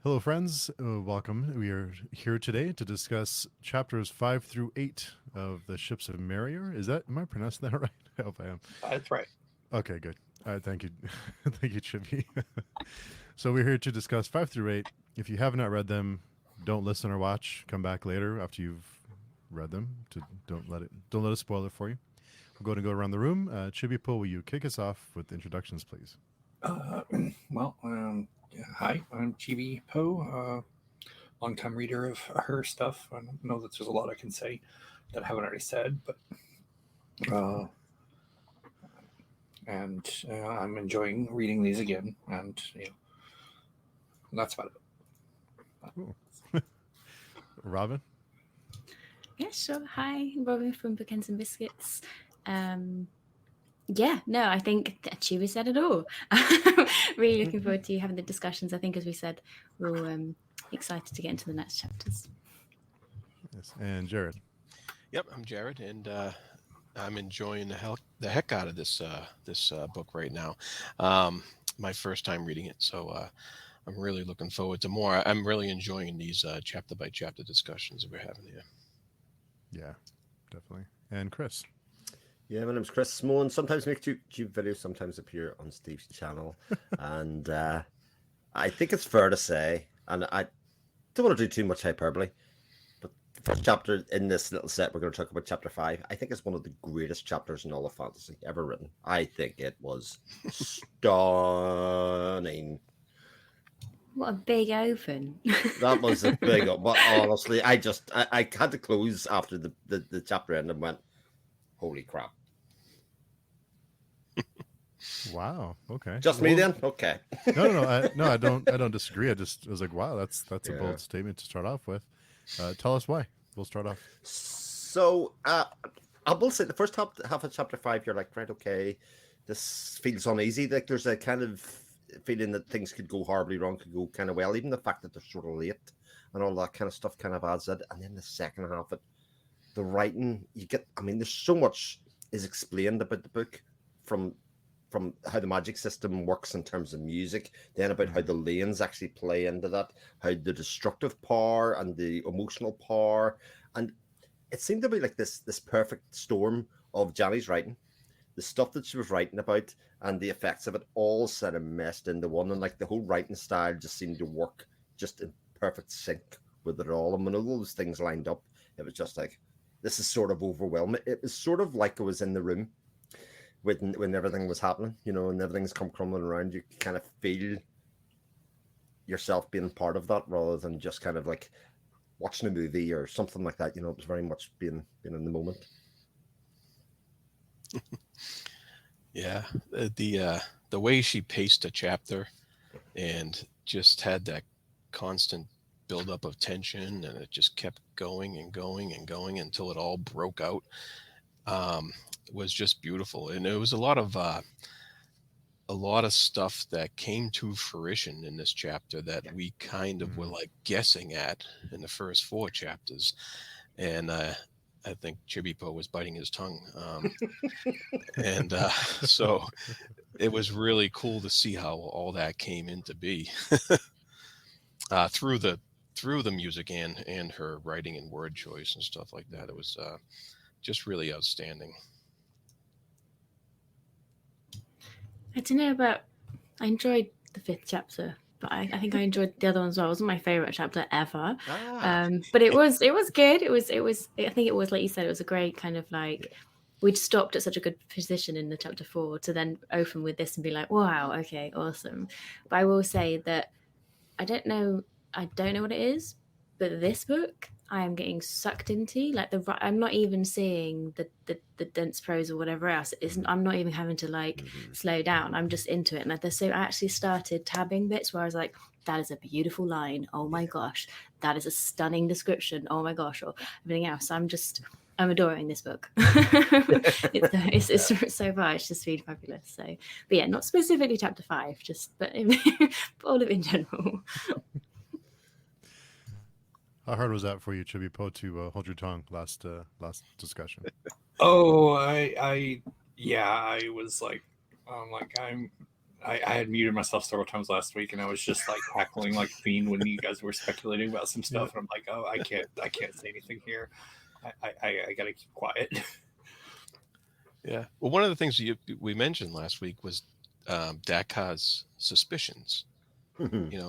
Hello, friends. Welcome. We are here today to discuss chapters 5 through 8 of the Ships of Merior. Am I pronouncing that right? I hope I am. That's right. Okay, good. Thank you. Thank you, Chippy. So, we're here to discuss 5 through 8. If you have not read them, don't listen or watch. Come back later after you've read them. Don't let us spoil it for you. We're going to go around the room. Chippy Poe, will you kick us off with introductions, please? Uh, yeah, hi, I'm Chibi Poe, longtime reader of her stuff. I don't know that there's a lot I can say that I haven't already said, but uh, I'm enjoying reading these again, and that's about it. Cool. Robin? Yeah, sure. Hi, Robin from Bookends and Biscuits. Yeah, no, I think that Chibi said it all. Really looking forward to having the discussions. I think, as we said, we're excited to get into the next chapters. Yes. And Jared? Yep, I'm Jared, and I'm enjoying the heck out of this book right now. My first time reading it, so I'm really looking forward to more. I'm really enjoying these chapter by chapter discussions that we're having here. Yeah, definitely. And Chris? Yeah, my name's Chris Smone. Sometimes make YouTube videos, sometimes appear on Steve's channel. And I think it's fair to say, and I don't want to do too much hyperbole, but the first chapter in this little set, we're going to talk about chapter 5. I think it's one of the greatest chapters in all of fantasy ever written. I think it was stunning. What a big open. That was a big one. But honestly, I had to close after the chapter ended and went, holy crap. Wow. Okay. Just me then? Okay. No. I don't disagree. I was like, wow, that's a bold statement to start off with. Tell us why. We'll start off. So I will say the first half of chapter 5, you're like, right, okay, this feels uneasy. Like there's a kind of feeling that things could go horribly wrong, could go kind of well. Even the fact that they're sort of late and all that kind of stuff kind of adds it. And then the second half, the writing, there's so much is explained about the book from how the magic system works in terms of music, then about how the lanes actually play into that, how the destructive power and the emotional power. And it seemed to be like this perfect storm of Jani's writing, the stuff that she was writing about and the effects of it all sort of meshed into one. And like the whole writing style just seemed to work just in perfect sync with it all. And when all those things lined up, it was just like, this is sort of overwhelming. It was sort of like I was in the room when everything was happening, and everything's come crumbling around. You kind of feel yourself being part of that rather than just kind of like watching a movie or something like that. It was very much being in the moment. Yeah, the way she paced a chapter and just had that constant buildup of tension, and it just kept going and going and going until it all broke out. Was just beautiful, and it was a lot of stuff that came to fruition in this chapter that we kind of were like guessing at in the first 4 chapters, and I think Chibipo was biting his tongue, and so it was really cool to see how all that came into be through the music and her writing and word choice and stuff like that. It was just really outstanding. I don't know about. I enjoyed the 5th chapter, but I think I enjoyed the other one as well. It wasn't my favorite chapter ever, but it was good. It was. I think it was, like you said, it was a great kind of like we'd stopped at such a good position in the chapter 4 to then open with this and be like, wow, okay, awesome. But I will say that I don't know what it is, but this book I am getting sucked into. Like I'm not even seeing the dense prose or whatever else. I'm not even having to like slow down. I'm just into it. And so I actually started tabbing bits where I was like, that is a beautiful line. Oh my gosh, that is a stunning description. Oh my gosh, or everything else. I'm adoring this book. It's so far, it's just been fabulous. So, but yeah, not specifically chapter 5, but all of it in general. How hard was that for you, Chibipo, to hold your tongue last discussion? Oh, I was like, I had muted myself several times last week, and I was just like cackling like a fiend when you guys were speculating about some stuff, and I'm like, oh, I can't say anything here. I gotta keep quiet. Yeah. Well, one of the things we mentioned last week was Dakar's suspicions,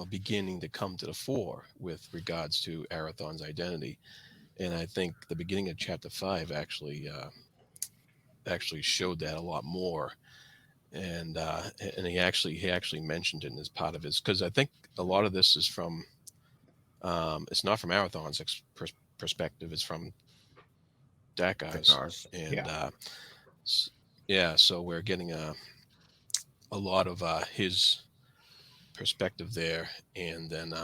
beginning to come to the fore with regards to Arathon's identity. And I think the beginning of chapter 5 actually showed that a lot more. And he actually mentioned it as part of his, because I think a lot of this is from it's not from Arathon's perspective, it's from Dakar's. And so we're getting a lot of his perspective there, and then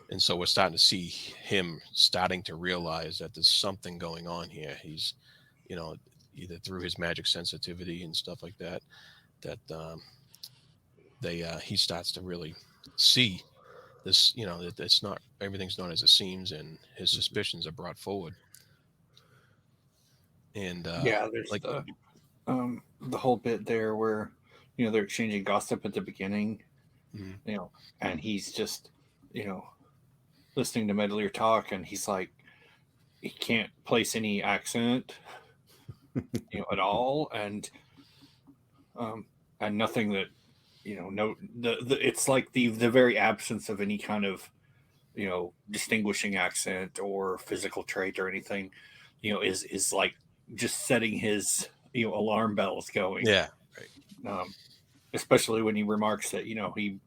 and so we're starting to see him starting to realize that there's something going on here. He's, either through his magic sensitivity and stuff like that, he starts to really see this, that it's not, everything's not as it seems, and his suspicions are brought forward. And there's like the whole bit there where they're exchanging gossip at the beginning, and he's just listening to Medalier talk, and he's like, he can't place any accent at all, and nothing that it's like the very absence of any kind of distinguishing accent or physical trait or anything is like just setting his alarm bells going. Yeah, right. Especially when he remarks that he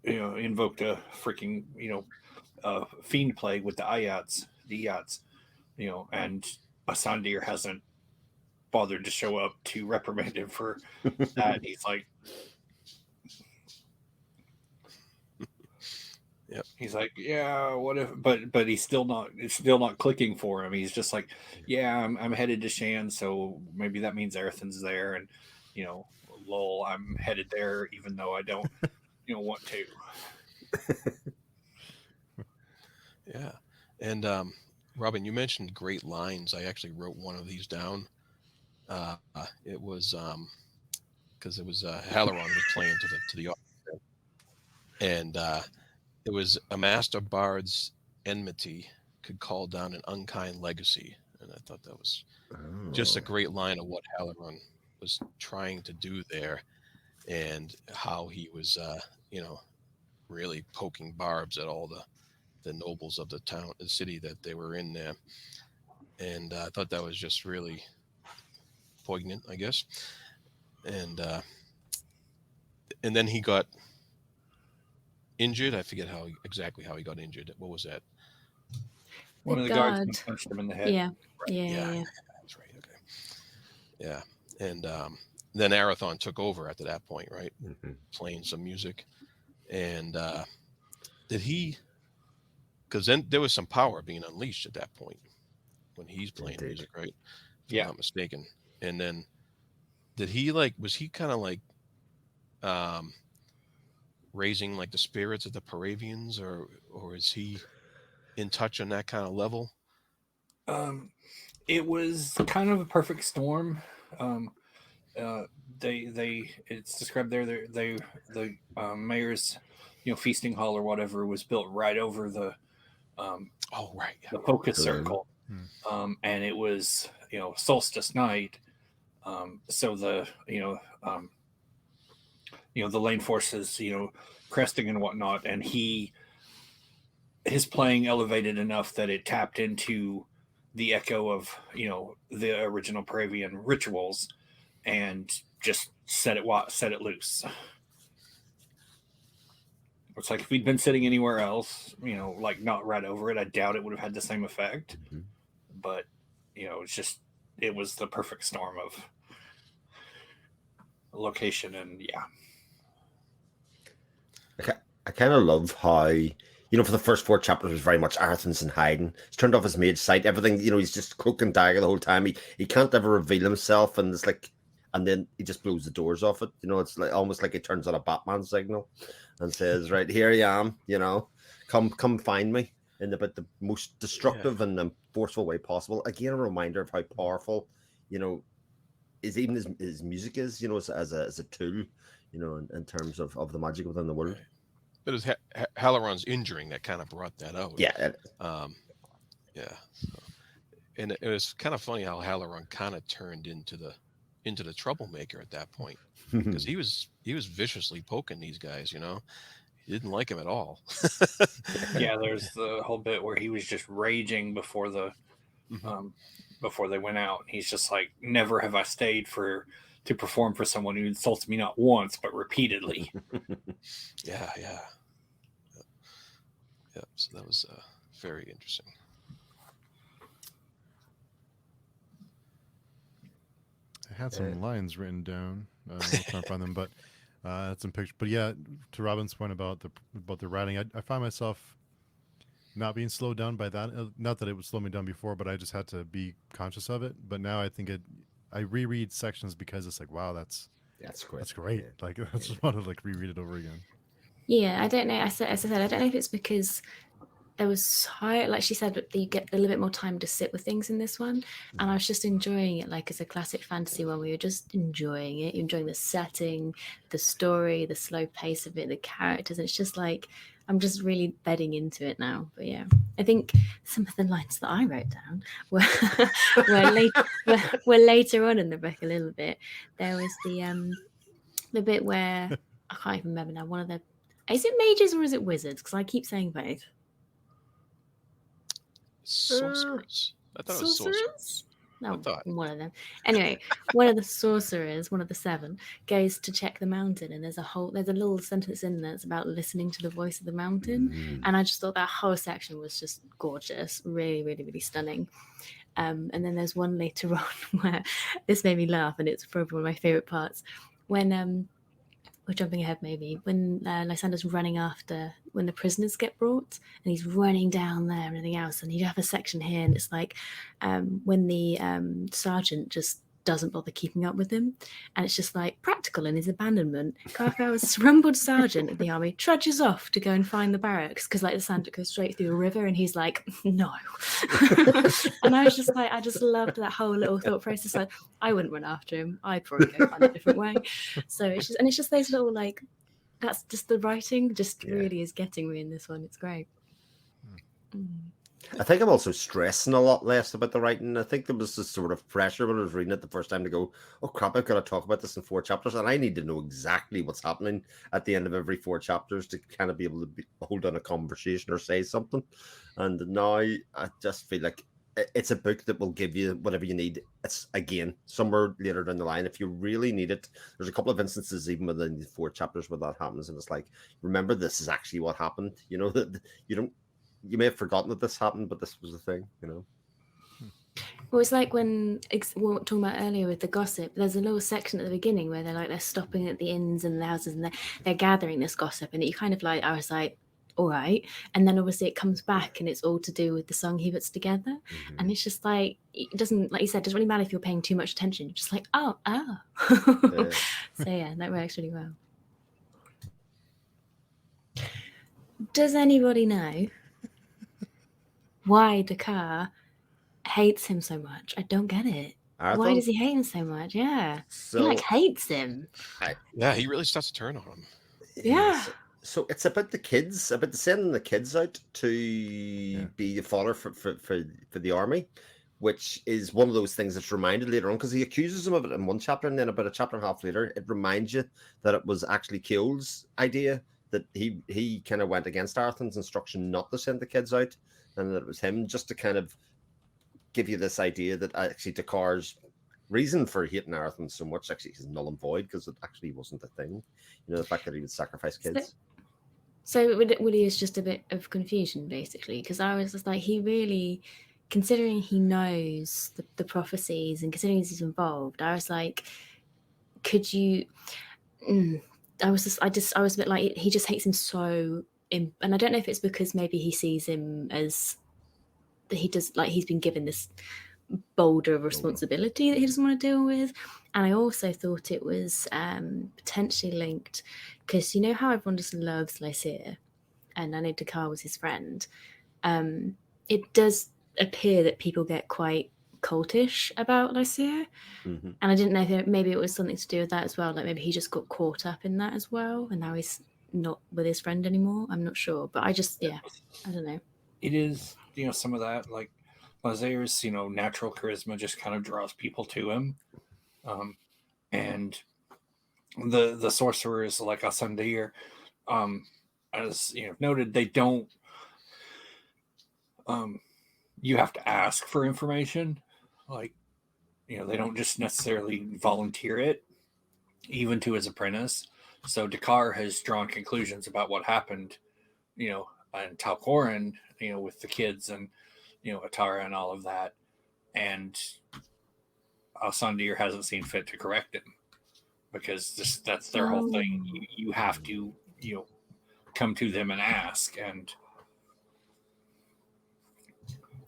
invoked a freaking fiend plague with the Ayats, and Asandir hasn't bothered to show up to reprimand him for that. He's like, yep. He's like, yeah, what if? But he's still not. It's still not clicking for him. He's just like, yeah, I'm headed to Shan, so maybe that means Erethan's there, and lol, I'm headed there, even though I don't, want to. Yeah, and Robin, you mentioned great lines. I actually wrote one of these down. It was because it was Halloran was playing to the audience, and it was a master bard's enmity could call down an unkind legacy, and I thought that was just a great line of what Halloran was trying to do there, and how he was really poking barbs at all the nobles of the town, the city that they were in there, and I thought that was just really poignant, I guess. And then he got injured. I forget exactly how he got injured. What was that? One of the guards punched him in the head. Yeah. Right. Yeah. That's right. Okay. Yeah, and then Arathon took over after that point, right? Mm-hmm. Playing some music, and did he? Because then there was some power being unleashed at that point when he's playing music, right? If I'm not mistaken. And then did he was he kind of like raising like the spirits of the Paravians, or is he in touch on that kind of level? It was kind of a perfect storm. It's described there. The mayor's feasting hall or whatever was built right over the the focus circle, and it was solstice night. So the the lane forces cresting and whatnot, and his playing elevated enough that it tapped into the echo of the original Paravian rituals and just set it loose. It's like if we'd been sitting anywhere else, like not right over it, I doubt it would have had the same effect. Mm-hmm. But it was the perfect storm of location, and I kind of love how, for the first 4 chapters, it was very much Arathon's in hiding. He's turned off his mage sight. Everything, he's just cloak and dagger the whole time. He can't ever reveal himself, and it's like, and then he just blows the doors off it. It's like almost like he turns on a Batman signal and says, "Right, here I am. Come find me." In the most destructive and forceful way possible. Again, a reminder of how powerful, even his music is, as a tool, in terms of the magic within the world. Right. But it was Halloran's injuring that kind of brought that out. Yeah. Yeah. So, and it was kind of funny how Halloran kind of turned into the troublemaker at that point, because he was viciously poking these guys. He didn't like him at all. Yeah, there's the whole bit where he was just raging before before they went out. He's just like, never have I stayed to perform for someone who insults me not once but repeatedly. Yeah. So that was very interesting. I had some lines written down. I can't find them, but I had some pictures. But yeah, to Robin's point about the writing, I find myself not being slowed down by that. Not that it would slow me down before, but I just had to be conscious of it. But now I think I reread sections because it's like, wow, that's great. That's great. Yeah. Like I just want to like reread it over again. Yeah, I don't know. As I said, I don't know if it's because there was so, like she said, that you get a little bit more time to sit with things in this one, and I was just enjoying it like as a classic fantasy one. We were just enjoying it, enjoying the setting, the story, the slow pace of it, the characters. And it's just like I'm just really bedding into it now. But yeah, I think some of the lines that I wrote down were later on in the book a little bit. There was the bit where I can't even remember now. One of the, is it mages or is it wizards? Because I keep saying both. Sorcerers. I thought it was sorcerers. No, one of them. Anyway, one of the sorcerers, one of the 7, goes to check the mountain, and there's a little sentence in there that's about listening to the voice of the mountain, and I just thought that whole section was just gorgeous, really, really, really stunning. And then there's one later on where this made me laugh, and it's probably one of my favorite parts when we're jumping ahead maybe, when Lysander's running after when the prisoners get brought, and he's running down there and everything else, and you have a section here, and it's like when the sergeant just doesn't bother keeping up with him, and it's just like practical in his abandonment. Karkar's rumbled sergeant of the army trudges off to go and find the barracks because like the Santa goes straight through a river, and he's like, no. And I was just like, I just loved that whole little thought process. Like, I wouldn't run after him. I'd probably go find a different way. So it's just those little like, that's just the writing just really is getting me in this one. It's great. I think I'm also stressing a lot less about the writing. I think there was this sort of pressure when I was reading it the first time to go, oh crap, I've got to talk about this in 4 chapters, and I need to know exactly what's happening at the end of every 4 chapters to kind of be able to hold on a conversation or say something. And now I just feel like it's a book that will give you whatever you need. It's, again, somewhere later down the line, if you really need it, there's a couple of instances even within the 4 chapters where that happens, and it's like, remember, this is actually what happened. That you may have forgotten that this happened, but this was the thing, Well, it's like when we were talking about earlier with the gossip. There's a little section at the beginning where they're stopping at the inns and the houses, and they're gathering this gossip, and you kind of like, I was like, all right. And then obviously it comes back, and it's all to do with the song he puts together, and it's just like, it doesn't, like you said, it doesn't really matter if you're paying too much attention. You're just like, oh. So yeah, that works really well. Does anybody know why Dakar hates him so much? I don't get it. Why does he hate him so much? Yeah. He like hates him. He really starts to turn on him. Yeah. So it's about the kids, about sending the kids out to be fodder for the army, which is one of those things that's reminded later on, because he accuses him of it in 1 chapter, and then about a chapter and a half later, it reminds you that it was actually Keogh's idea, that he kind of went against Arthur's instruction not to send the kids out, and that it was him, just to kind of give you this idea that actually Dakar's reason for hating Arthur so much actually is null and void, because it actually wasn't a thing. The fact that he would sacrifice kids. So Willie is just a bit of confusion, basically, because I was just like, he really, considering he knows the prophecies and considering he's involved, I was like, could you? I was a bit like, he just hates him so, and I don't know if it's because maybe he sees him as he does, like he's been given this bolder responsibility that he doesn't want to deal with. And I also thought it was potentially linked, because you know how everyone just loves Lysair, and I know Dakar was his friend. It does appear that people get quite cultish about Lycia. Mm-hmm. And I didn't know if maybe it was something to do with that as well. Like maybe he just got caught up in that as well, and now he's not with his friend anymore. I'm not sure, but I don't know. It is, some of that, like Lazaire's, natural charisma just kind of draws people to him. And the sorcerers like Asandir, as noted, they don't. You have to ask for information, like they don't just necessarily volunteer it, even to his apprentice. So Dakar has drawn conclusions about what happened, in Talcoran, with the kids and Atara and all of that, and Alsandir hasn't seen fit to correct him because that's their whole thing. You have to come to them and ask, and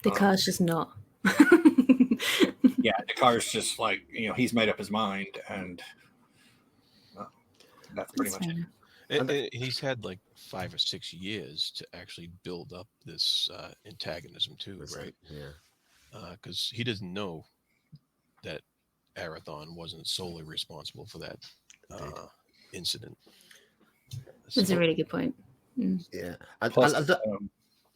Dakar's just not. Yeah, Dakar's just like he's made up his mind, and that's pretty much it. And he's had like 5 or 6 years to actually build up this antagonism too, right? Yeah. Because he doesn't know that Arathon wasn't solely responsible for that incident. That's a really good point. Yeah. Plus,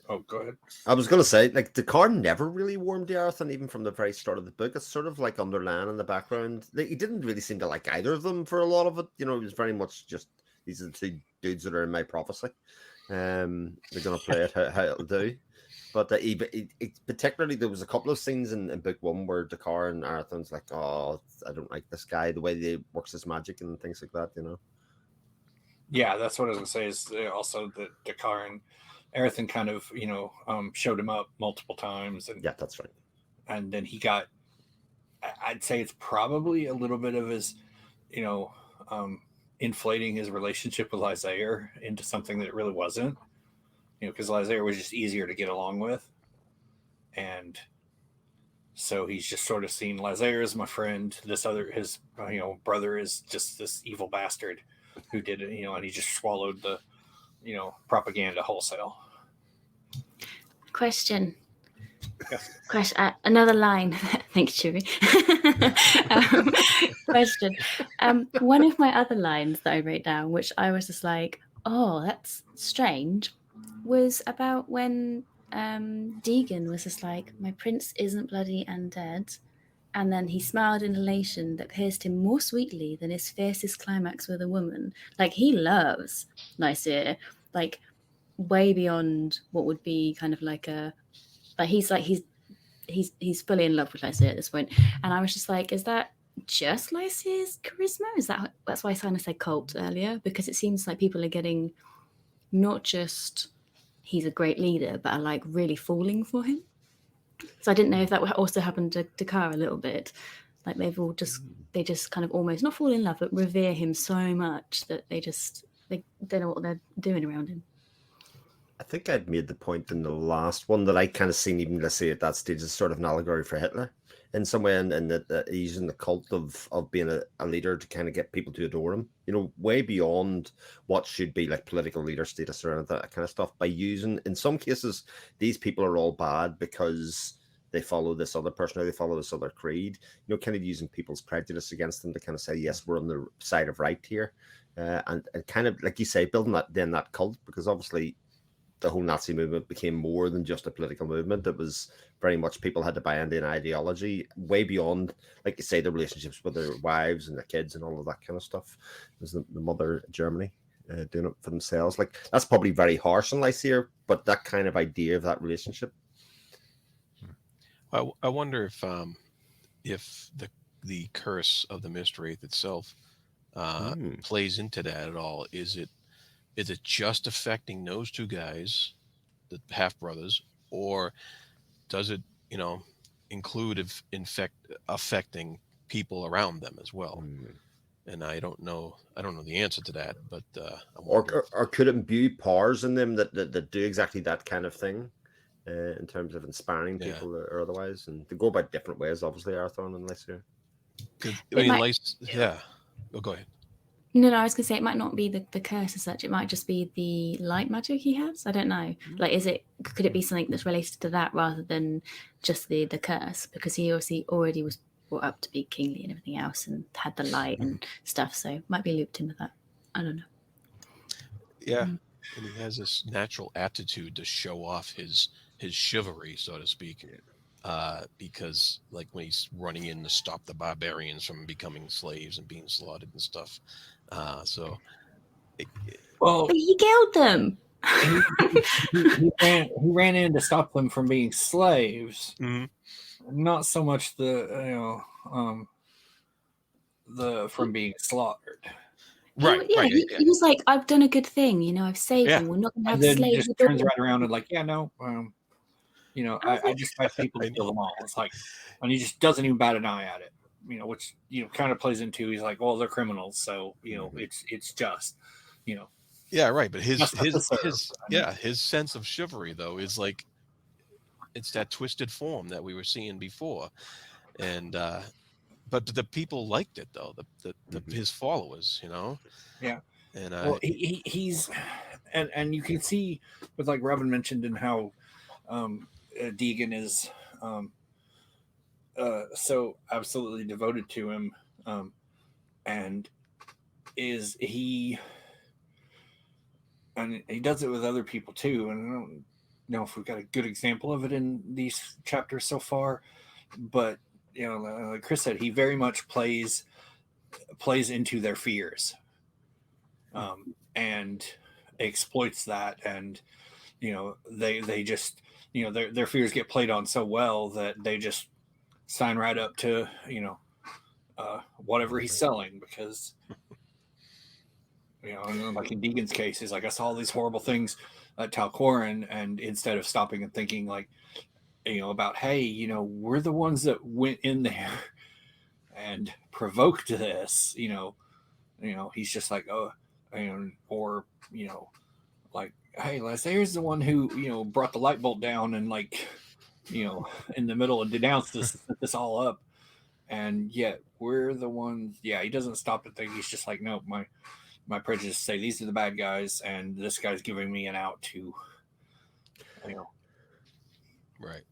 oh, go ahead. I was going to say, like, Dakar never really warmed to Arathon, even from the very start of the book. It's sort of like underlying in the background. Like, he didn't really seem to like either of them for a lot of it. It was very much just, these are the two dudes that are in my prophecy. They're going to play it how it'll do. But particularly, there was a couple of scenes in book 1 where Dakar and Arathon's like, oh, I don't like this guy, the way he works his magic and things like that, Yeah, that's what I was going to say, is also that Dakar and Arathon kind of, showed him up multiple times. And yeah, that's right. And then he got, I'd say it's probably a little bit of his, inflating his relationship with Lysair into something that it really wasn't, because Lysair was just easier to get along with. And so he's just sort of seen Lysair as my friend. His brother is just this evil bastard who did it, and he just swallowed the, propaganda wholesale. Question. Yes. Another line. Thanks, Chewy. Question. One of my other lines that I wrote down, which I was just like, oh, that's strange, was about when Deegan was just like, my prince isn't bloody and dead. And then he smiled in elation that pierced him more sweetly than his fiercest climax with a woman. Like, he loves Lysair, like, way beyond what would be kind of like he's fully in love with Lysair at this point. And I was just like, is that just Lysair's charisma? That's why I kind of said cult earlier, because it seems like people are getting not just he's a great leader, but are like really falling for him. So I didn't know if that also happened to Dakar a little bit. Like they just kind of almost not fall in love, but revere him so much that they don't know what they're doing around him. I think I'd made the point in the last one that I kind of seen, even let's say at that stage, as sort of an allegory for Hitler in some way, and that he's using the cult of being a leader to kind of get people to adore him, way beyond what should be like political leader status or that kind of stuff, by using, in some cases, these people are all bad because they follow this other person or they follow this other creed, kind of using people's prejudice against them to kind of say, yes, we're on the side of right here. And kind of, like you say, building that cult, because obviously the whole Nazi movement became more than just a political movement. It was very much people had to buy into an ideology way beyond, like you say, the relationships with their wives and their kids and all of that kind of stuff. It was the mother Germany doing it for themselves. Like, that's probably very harsh on Lysair, but that kind of idea of that relationship. I wonder if the curse of the Mist Wraith itself plays into that at all. Is it just affecting those two guys, the half brothers, or does it, include affecting people around them as well? And I don't know the answer to that, but or could it imbue powers in them that do exactly that kind of thing, in terms of inspiring people or otherwise, and they go about different ways, obviously, Arathon and Lysair. Oh, go ahead. No, I was gonna say it might not be the curse as such. It might just be the light magic he has. I don't know. Like, could it be something that's related to that rather than just the curse? Because he obviously already was brought up to be kingly and everything else, and had the light and stuff. So might be looped in with that. I don't know. Yeah, and he has this natural aptitude to show off his chivalry, so to speak. Because like when he's running in to stop the barbarians from becoming slaves and being slaughtered and stuff. Well, But he killed them. he ran in to stop them from being slaves. Mm-hmm. Not so much the from being slaughtered. Right. He was like, "I've done a good thing. I've saved them. We're not going to have And then slaves." just turns right around and like, yeah, no, I just got people to kill them all. It's like, and he just doesn't even bat an eye at it. Which kind of plays into, he's like, well, they're criminals, so it's just, Yeah, right. But his serve. his sense of chivalry though is like, it's that twisted form that we were seeing before, and but the people liked it though. His followers, Yeah. And well, he's and you can see with like Robin mentioned and how Deegan is so absolutely devoted to him, and is he, and he does it with other people too. And I don't know if we've got a good example of it in these chapters so far, but like Chris said, he very much plays into their fears, and exploits that, and they just their fears get played on so well that they just sign right up to whatever he's selling, because and like in Deegan's case, he's like, I saw all these horrible things at Talcorin, and instead of stopping and thinking like about, hey, we're the ones that went in there and provoked this, he's just like, oh, or like, hey, Lazar's the one who brought the light bolt down and like in the middle and denounced this all up, and yet we're the ones. Yeah, he doesn't stop and think. He's just like, no, my prejudice say these are the bad guys, and this guy's giving me an out to right.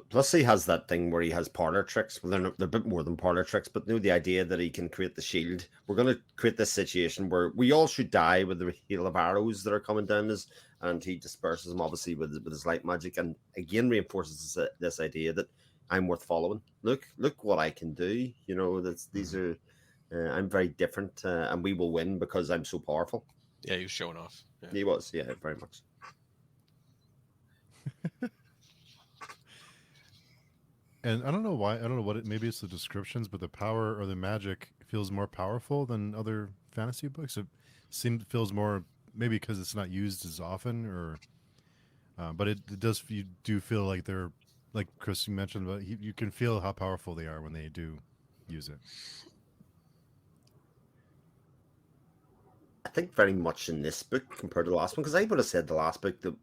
Plus, he has that thing where he has parlor tricks. Well, they're a bit more than parlor tricks, but the idea that he can create the shield. We're going to create this situation where we all should die with the hail of arrows that are coming down us, and he disperses them obviously with his light magic, and again reinforces this idea that I'm worth following. Look what I can do. These are I'm very different, and we will win because I'm so powerful. Yeah, he was showing off. Yeah. He was, yeah, very much. And I don't know why. I don't know what it. Maybe it's the descriptions, but the power or the magic feels more powerful than other fantasy books. It feels more, maybe because it's not used as often, or. But it does. You do feel like they're, like Chris mentioned, but you can feel how powerful they are when they do use it. I think very much in this book compared to the last one, because I would have said the last book the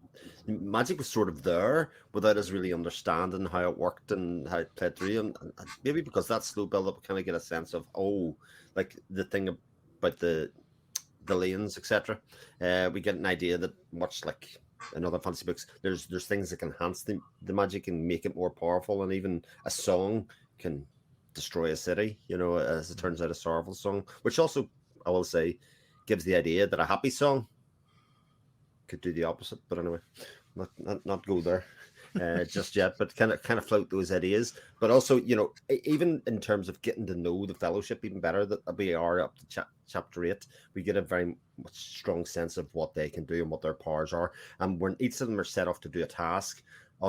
magic was sort of there without us really understanding how it worked and how it played through, and maybe because that slow build up, kind of get a sense of like the thing about the lanes, etc. We get an idea that much like in other fantasy books, there's things that can enhance the magic and make it more powerful, and even a song can destroy a city. As it turns out, a sorrowful song, which also I will say gives the idea that a happy song could do the opposite. But anyway, not go there just yet. But kind of float those ideas. But also, even in terms of getting to know the Fellowship even better, that we are up to chapter 8, we get a very much strong sense of what they can do and what their powers are. And when each of them are set off to do a task,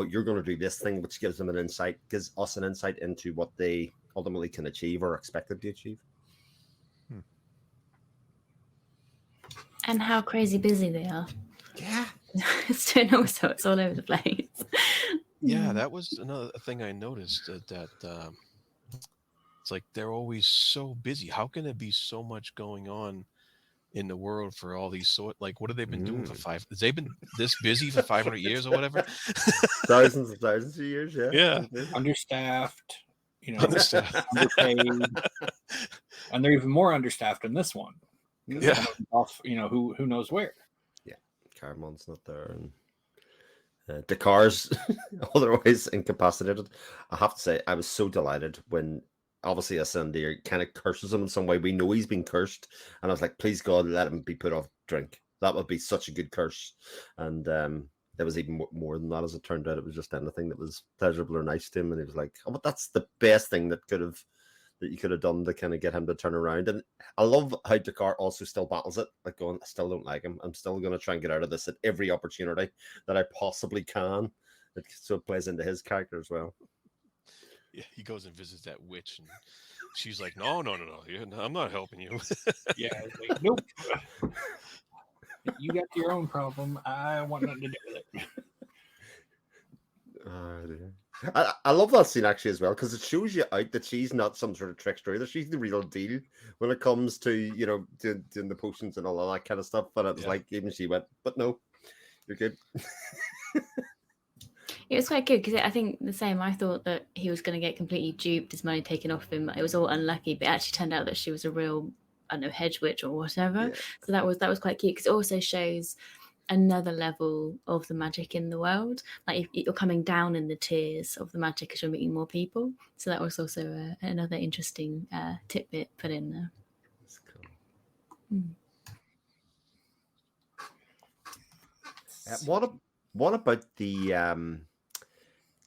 you're going to do this thing, which gives us an insight into what they ultimately can achieve or expected to achieve. And how crazy busy they are. Yeah. So it's all over the place. Yeah, that was another thing I noticed, that it's like they're always so busy. How can there be so much going on in the world for all these like what have they been doing for have they been this busy for 500 years or whatever? thousands of years, Yeah. Understaffed, Understaffed. underpaid, and they're even more understaffed in this one. 'Cause Yeah. off, who knows where. Caramon's not there, and Dakar's otherwise incapacitated. I have to say, I was so delighted when obviously Asandir kind of curses him in some way. We know he's been cursed, and I was like, please God, let him be put off drink. That would be such a good curse. And there was even more than that, as it turned out. It was just anything that was pleasurable or nice to him, and he was like, oh, but that's the best thing that you could have done to kind of get him to turn around. And I love how Dakar also still battles it, like going, I still don't like him. I'm still going to try and get out of this at every opportunity that I possibly can. So it plays into his character as well. Yeah, he goes and visits that witch, and she's like, no, I'm not helping you. Yeah, it's like, nope. You got your own problem. I want nothing to do with it. I love that scene actually as well, because it shows you out that she's not some sort of trickster either. She's the real deal when it comes to doing the potions and all of that kind of stuff. But it was like even she went, but no, you're good. It was quite good because I think the same. I thought that he was going to get completely duped, his money taken off him. It was all unlucky, but it actually turned out that she was a real, I don't know, hedge witch or whatever. Yeah. So that was quite cute because it also shows another level of the magic in the world. Like you're coming down in the tiers of the magic as you're meeting more people. So that was also another interesting tidbit put in there. That's cool. What about the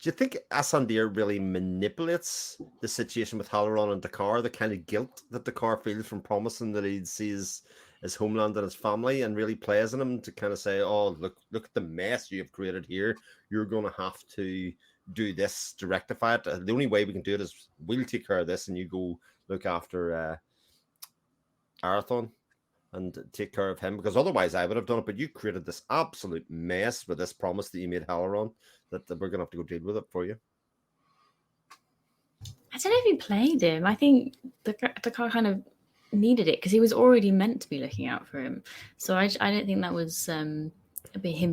do you think Asandir really manipulates the situation with Halaron and Dakar, the kind of guilt that Dakar feels from promising that he'd see his homeland and his family, and really plays on him to kind of say, oh, look at the mess you have created here. You're going to have to do this to rectify it. The only way we can do it is we'll take care of this, and you go look after Arathon and take care of him, because otherwise I would have done it. But you created this absolute mess with this promise that you made Halaron that we're going to have to go deal with it for you. I don't know if he played him. I think Dakar kind of needed it because he was already meant to be looking out for him. So I don't think that was him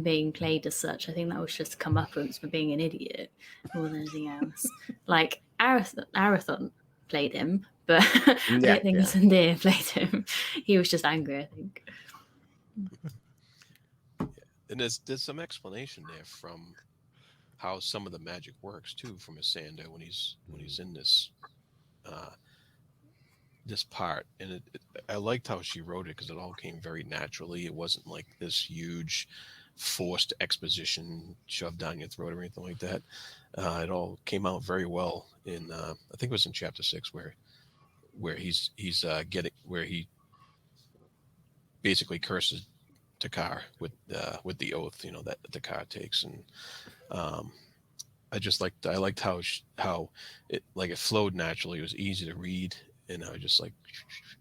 being played as such. I think that was just comeuppance for being an idiot more than anything else. Like Arathon played him, but I don't think Asandir played him. He was just angry, I think. And there's some explanation there from how some of the magic works too, from Asander when he's in this this part. And I liked how she wrote it because it all came very naturally. It wasn't like this huge forced exposition shoved down your throat or anything like that. It all came out very well in I think it was in chapter 6 where he's where he basically curses Dakar with the oath, that Dakar takes. And I liked how it flowed naturally. It was easy to read, and I was just like,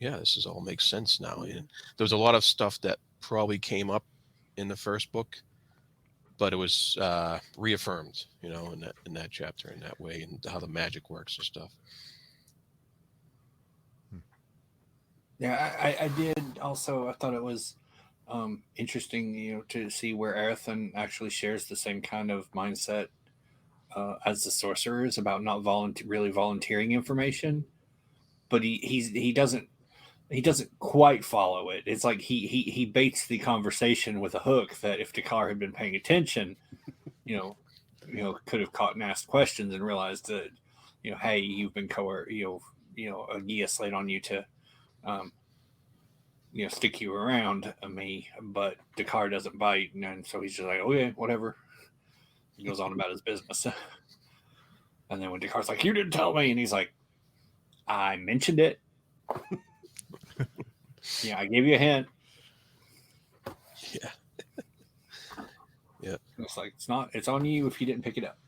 yeah, this all makes sense now. And there was a lot of stuff that probably came up in the first book, but it was reaffirmed, in that chapter in that way, and how the magic works and stuff. Yeah, I did also. I thought it was interesting, to see where Arathon actually shares the same kind of mindset as the sorcerers about not really volunteering information, but he doesn't quite follow it. It's like he baits the conversation with a hook that if Dakar had been paying attention, could have caught and asked questions and realized that, hey, you've been a Gia laid on you to stick you around me, but Dakar doesn't bite, and so he's just like, okay, whatever. He goes on about his business. And then when Dakar's like, you didn't tell me, and he's like, I mentioned it. Yeah, I gave you a hint. Yeah. Yeah. It's like, it's on you if you didn't pick it up.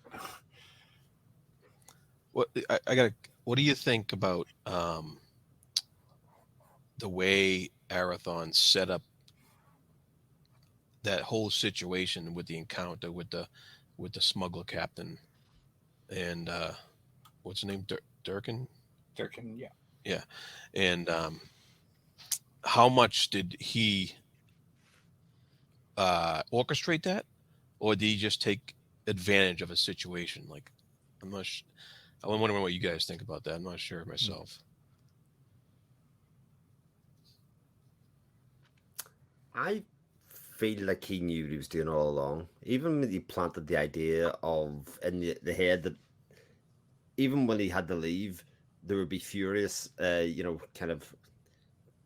What do you think about the way Arathon set up that whole situation with the encounter with the smuggler captain and what's his name, Durkin? Durkin, yeah. Yeah. And how much did he orchestrate that, or did he just take advantage of a situation? Like, I'm wondering what you guys think about that. I'm not sure myself. I feel like he knew what he was doing all along. Even when he planted the idea of in the head that even when he had to leave, there would be furious, kind of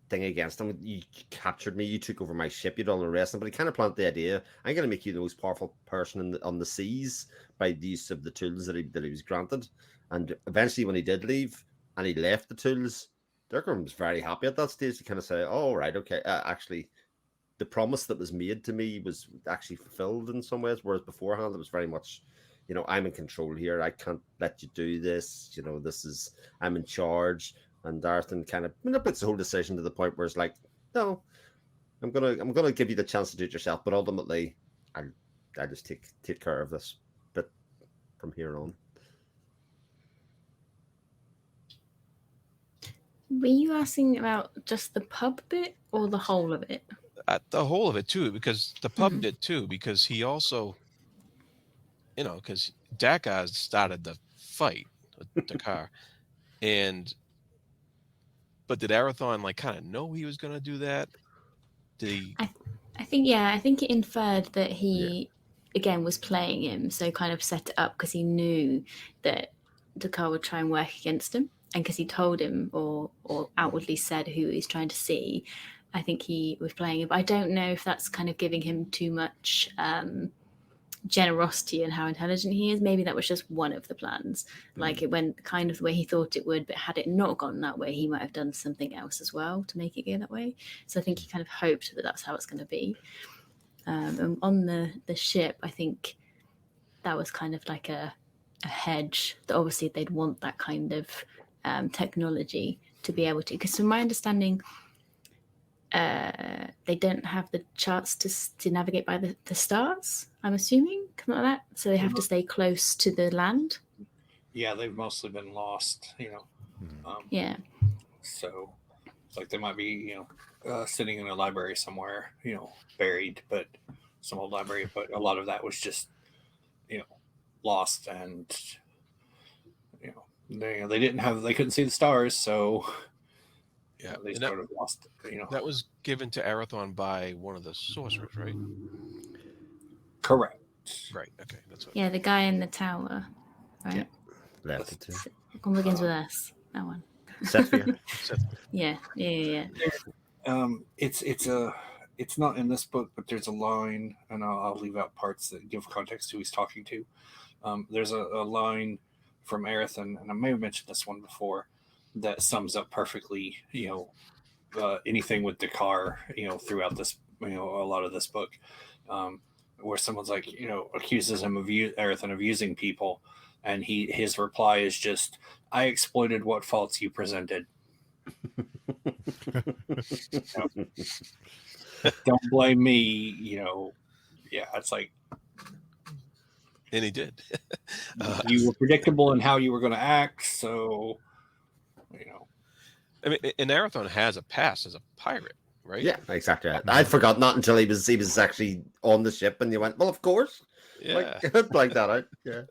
thing against him. You captured me. You took over my ship. You did all the rest. But he kind of planted the idea: I'm going to make you the most powerful person on the seas by the use of the tools that he was granted. And eventually, when he did leave and he left the tools, Dirkram was very happy at that stage to kind of say, "Oh, right, okay, actually." The promise that was made to me was actually fulfilled in some ways, whereas beforehand it was very much, I'm in control here. I can't let you do this. I'm in charge. And Darthan kind of manipulates the whole decision to the point where it's like, no, I'm gonna give you the chance to do it yourself, but ultimately, I just take care of this bit from here on. Were you asking about just the pub bit or the whole of it? The whole of it too, because the pub Mhm. did too, because he also, because Dakar started the fight with Dakar, but did Arathon like kind of know he was going to do that? Did he? I think it inferred that he again was playing him, so kind of set it up because he knew that Dakar would try and work against him, and because he told him or outwardly said who he's trying to see. I think he was playing it, but I don't know if that's kind of giving him too much generosity and how intelligent he is. Maybe that was just one of the plans. Like it went kind of the way he thought it would, but had it not gone that way, he might have done something else as well to make it go that way. So I think he kind of hoped that that's how it's going to be. And on the ship, I think that was kind of like a hedge that obviously they'd want that kind of technology to be able to, because from my understanding, they don't have the charts to navigate by the stars, I'm assuming, something like that. So they have to stay close to the land. Yeah, they've mostly been lost, Yeah. So it's like they might be, sitting in a library somewhere, buried, but some old library, but a lot of that was just, lost, and they couldn't see the stars, so Yeah, they and sort of lost. that was given to Arathon by one of the sorcerers, right? Correct. Right. Okay, that's what. Yeah, the guy in the tower, right? Left it to One begins with S. That one. Setfear. Yeah. It's not in this book, but there's a line, and I'll leave out parts that give context to who he's talking to. There's a line from Aerithon, and I may have mentioned this one before, that sums up perfectly, anything with Dakar, throughout this, a lot of this book, where someone's like, accuses him of Aerithon of using people, and his reply is just, "I exploited what faults you presented. Don't blame me." Yeah, it's like, And he did. you were predictable in how you were going to act, so I mean, and Arathon has a past as a pirate, right? Yeah, exactly. I'd forgotten that until he was actually on the ship, and you went, "Well, of course." Yeah. Like that out. Yeah.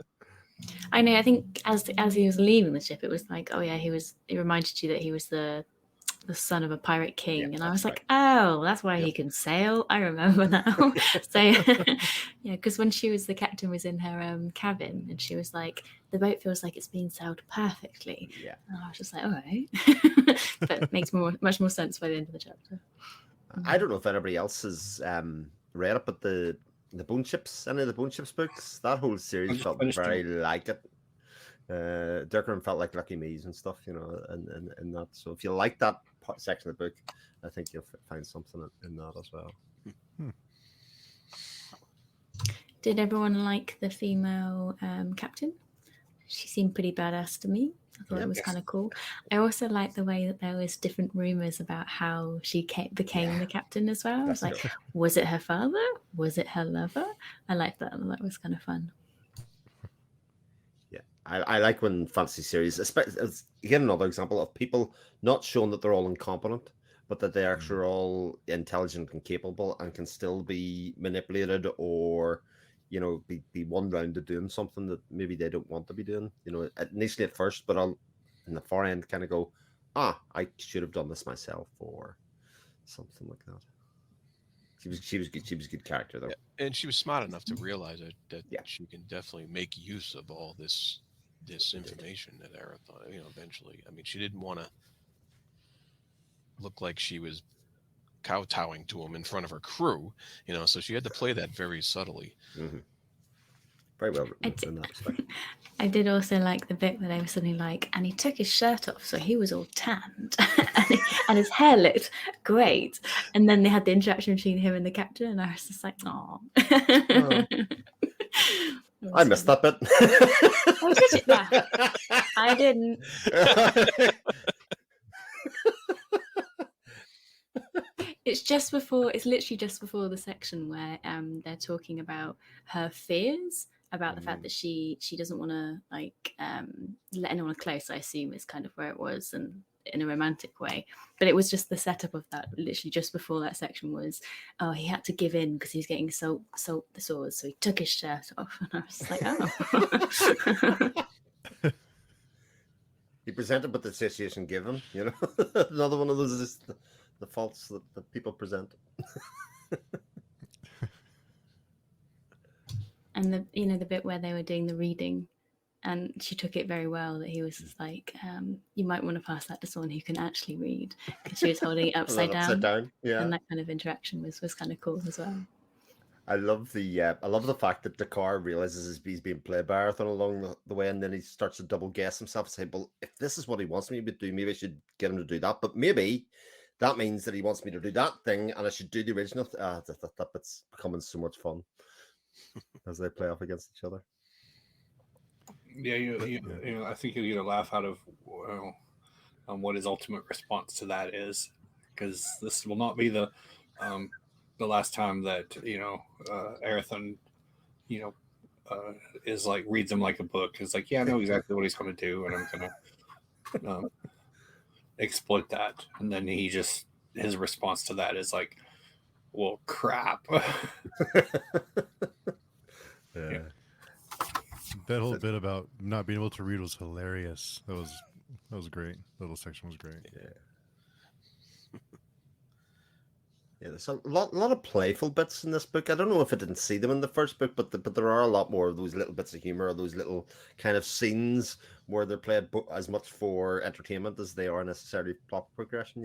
I know. I think as he was leaving the ship, it was like, oh yeah, it reminded you that he was the son of a pirate king, and I was like, oh, that's why he can sail. I remember now. So yeah, because when the captain was in her cabin, and she was like, the boat feels like it's being sailed perfectly. Yeah. And I was just like, all right. But it makes much more sense by the end of the chapter. I don't know if anybody else has read it, but the Bone Ships, any of the Bone Ships books, that whole series felt very like it. Dirkram felt like Lucky Me's and stuff, and that. So if you like that section of the book, I think you'll find something in that as well. Did everyone like the female captain? She seemed pretty badass to me. I thought it was kind of cool. I also like the way that there was different rumors about how she became the captain as well. I was like, was it her father? Was it her lover? I liked that. That was kind of fun. Yeah, I like when fantasy series, especially again another example of people not showing that they're all incompetent, but that they actually are all intelligent and capable and can still be manipulated or be one round to doing something that maybe they don't want to be doing. Initially at first, but I'll in the far end kind of go, I should have done this myself or something like that. She was good. She was a good character though. Yeah. And she was smart enough to realize that Yeah. she can definitely make use of all this information that Arathon, eventually. I mean, she didn't want to look like she was kowtowing to him in front of her crew, so she had to play that very subtly. Mm-hmm. Very well written in that respect. I did also like the bit where they were suddenly like, and he took his shirt off, so he was all tanned, and his hair looked great. And then they had the interaction between him and the captain, and I was just like, "Aw." I missed that bit. Oh, did you? Nah, I didn't. It's literally just before the section where they're talking about her fears about the fact that she doesn't want to let anyone close. I assume is kind of where it was, and in a romantic way. But it was just the setup of that. Literally just before that section was, oh, he had to give in because he was getting salt the sores, so he took his shirt off, and I was like, oh. He presented with the situation given. Another one of those is the faults that people present. And the bit where they were doing the reading, and she took it very well, that he was just like, you might want to pass that to someone who can actually read, because she was holding it upside down. Yeah. And that kind of interaction was kind of cool as well. I love the fact that Dakar realizes he's being played by Arathon along the way, and then he starts to double guess himself and say, well, if this is what he wants me to do, maybe I should get him to do that. But maybe that means that he wants me to do that thing, and I should do the original. That bit's becoming so much fun as they play off against each other. Yeah, I think you'll get a laugh out of what his ultimate response to that is, because this will not be the last time that Arathon is like reads him like a book. It's like, yeah, I know exactly what he's going to do, and I'm going to exploit that. And then his response to that is like, well, crap. Yeah. That whole bit about not being able to read was hilarious. That was great. That little section was great. Yeah, there's a lot of playful bits in this book. I don't know if I didn't see them in the first book, but there are a lot more of those little bits of humor, or those little kind of scenes where they're played as much for entertainment as they are necessarily plot progression.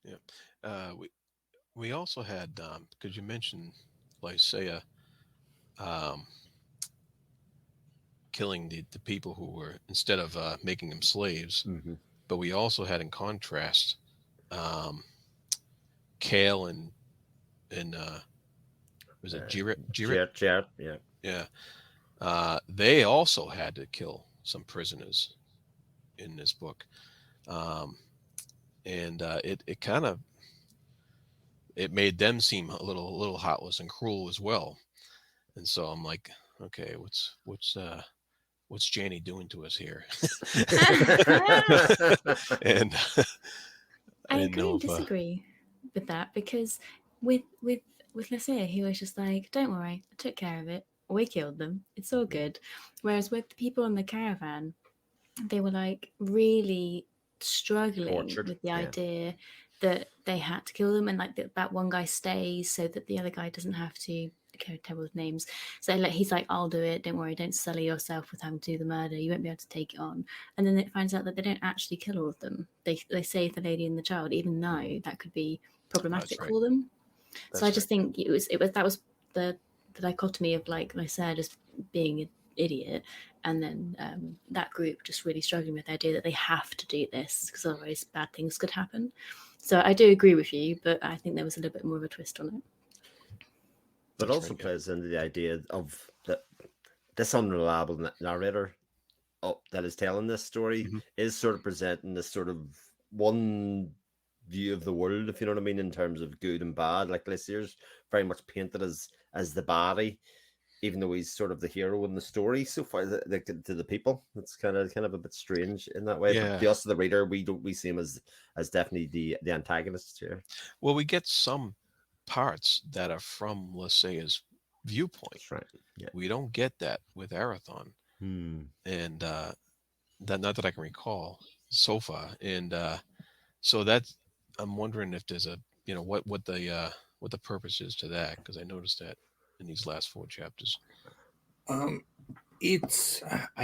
Yeah. We also had, because you mentioned Lysaea killing the people who were, instead of making them slaves. Mm-hmm. But we also had, in contrast, Kale and was it Jarrett? Yeah. Yeah. They also had to kill some prisoners in this book, and it kind of made them seem a little heartless and cruel as well. And so I'm like, okay, what's Janie doing to us here? And I agree and disagree with that, because with Lysaea, he was just like, don't worry, I took care of it. We killed them. It's all good. Whereas with the people in the caravan, they were like really struggling with the idea that they had to kill them, and like that one guy stays so that the other guy doesn't have to. I can't tell with names. So like he's like, I'll do it. Don't worry. Don't sully yourself with having to do the murder. You won't be able to take it on. And then it finds out that they don't actually kill all of them. They save the lady and the child, even though that could be problematic for them. So I just think it was that was the dichotomy of, like I said, just being an idiot, and then that group just really struggling with the idea that they have to do this because otherwise bad things could happen. So I do agree with you, but I think there was a little bit more of a twist on it. But also plays into the idea of this unreliable narrator that is telling this story is sort of presenting this sort of one view of the world, if you know what I mean, in terms of good and bad. Like Lysaea's very much painted as the baddie, even though he's sort of the hero in the story so far to the people. It's kind of a bit strange in that way. Yeah. But to us, the reader, we see him as definitely the antagonist here. Well, we get some parts that are from Lysaea's viewpoint. That's right. Yeah. We don't get that with Arathon. And that, not that I can recall so far. And so that I'm wondering if there's a what the purpose is to that, because I noticed that in these last 4 chapters. I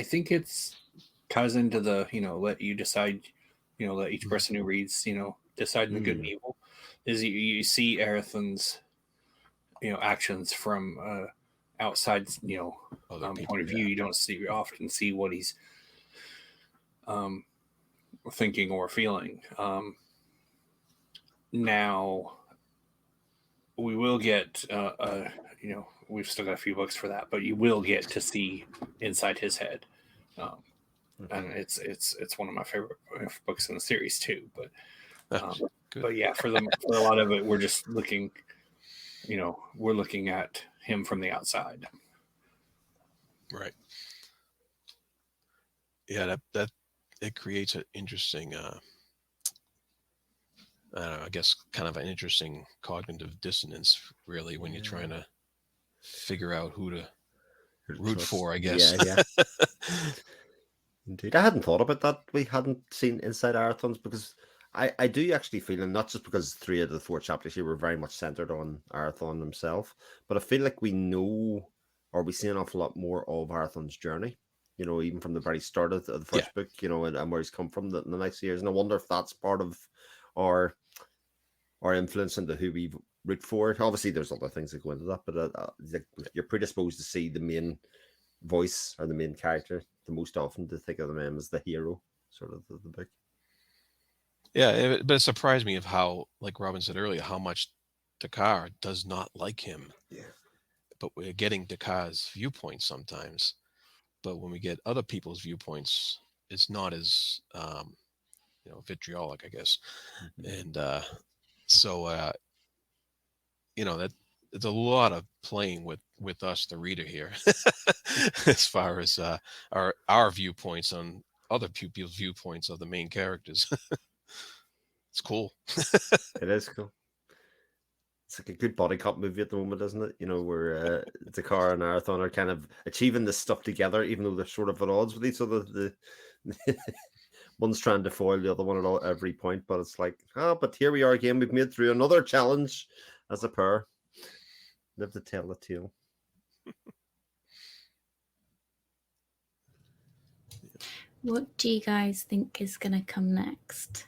think it's ties into the let you decide, let each person who reads decide the good and evil. Is you see Arathon's actions from outside point of view. You don't often see what he's thinking or feeling. Now we will get we've still got a few books for that, but you will get to see inside his head, and it's one of my favorite books in the series too. But yeah, for a lot of it, we're just looking, we're looking at him from the outside. Right. Yeah, that it creates an interesting I don't know, I guess kind of an interesting cognitive dissonance, really, when you're trying to figure out who to root for, I guess. Yeah. Indeed. I hadn't thought about that. We hadn't seen inside Arathon's, because I do actually feel, and not just because 3 of the 4 chapters here were very much centered on Arathon himself, but I feel like we know, or we see an awful lot more of Arathon's journey, even from the very start of the first book, and where he's come from the next years. And I wonder if that's part of our influence into who we root for. Obviously, there's other things that go into that, but you're predisposed to see the main voice or the main character the most often, to think of them as the hero, sort of the book. Yeah, but it surprised me of how, like Robin said earlier, how much Dakar does not like him. Yeah. But we're getting Dakar's viewpoint sometimes. But when we get other people's viewpoints, it's not as vitriolic, I guess. And so that it's a lot of playing with us, the reader here, as far as our viewpoints on other people's viewpoints of the main characters. It's cool. It is cool. It's like a good body cop movie at the moment, isn't it? Where Dakar and Arathon are kind of achieving this stuff together, even though they're sort of at odds with each other. The one's trying to foil the other one at every point, but it's like, but here we are again. We've made through another challenge as a pair. Live to tell the tale. What do you guys think is going to come next?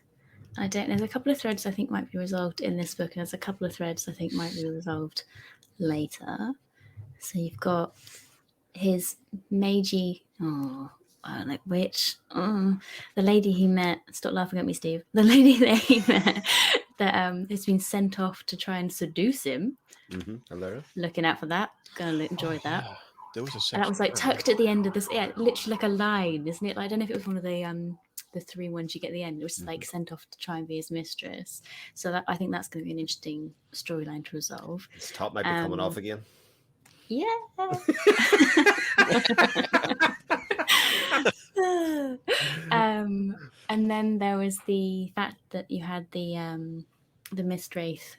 I don't know. There's a couple of threads I think might be resolved in this book, and there's a couple of threads I think might be resolved later. So you've got his Meiji, like witch, the lady he met. Stop laughing at me, Steve. The lady that he met that has been sent off to try and seduce him. Hilarious. Looking out for that. Gonna enjoy that. Yeah. There was a section and that was like tucked at the end of this. Yeah, literally like a line, isn't it? Like, I don't know if it was one of the 3 ones you get at the end. It was just like sent off to try and be his mistress. So I think that's going to be an interesting storyline to resolve. His top might be coming off again. Yeah. And then there was the fact that you had the mist wraith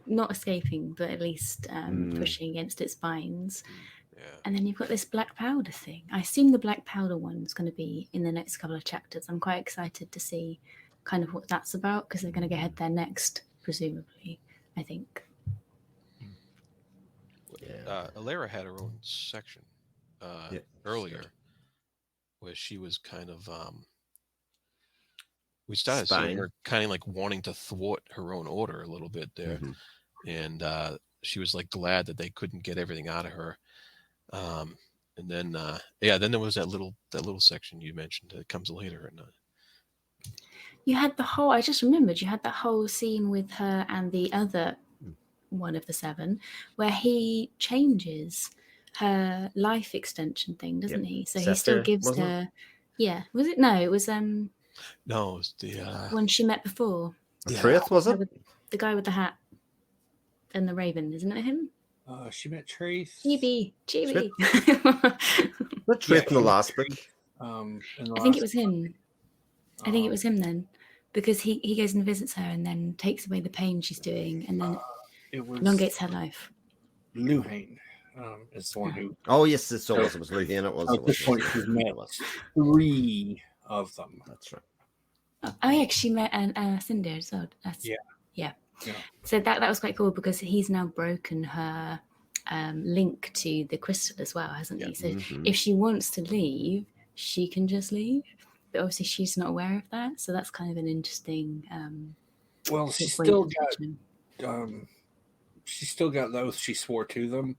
not escaping, but at least pushing against its binds. Yeah. And then you've got this black powder thing. I assume the black powder one's going to be in the next couple of chapters. I'm quite excited to see kind of what that's about, because they're going to go head there next, presumably, I think. Yeah. Alara had her own section earlier, where she was kind of we started seeing her kind of like wanting to thwart her own order a little bit there. And she was like glad that they couldn't get everything out of her. And then then there was that little section you mentioned that comes later. And you had I just remembered you had that whole scene with her and the other one of the 7, where he changes her life extension thing, doesn't he? So he still gives her. Yeah, was it? No, it was no, it was the one she met before. Traith, was it? The guy with the hat and the raven, isn't it him? She met Traith. Chibi. Not Traith in the last book. I think it was him. I think it was him then, because he goes and visits her and then takes away the pain she's doing, and then it was elongates her life. Luhane is the one who. Oh yes, it was Luhane. It was. At this point, she's met 3 of them. That's right. Oh yeah, 'cause she met Cinder as well. Yeah. Yeah. So that was quite cool because he's now broken her link to the crystal as well, hasn't he? So if she wants to leave, she can just leave. But obviously she's not aware of that, so that's kind of an interesting. Well, sort of she's still got the oath she swore to them,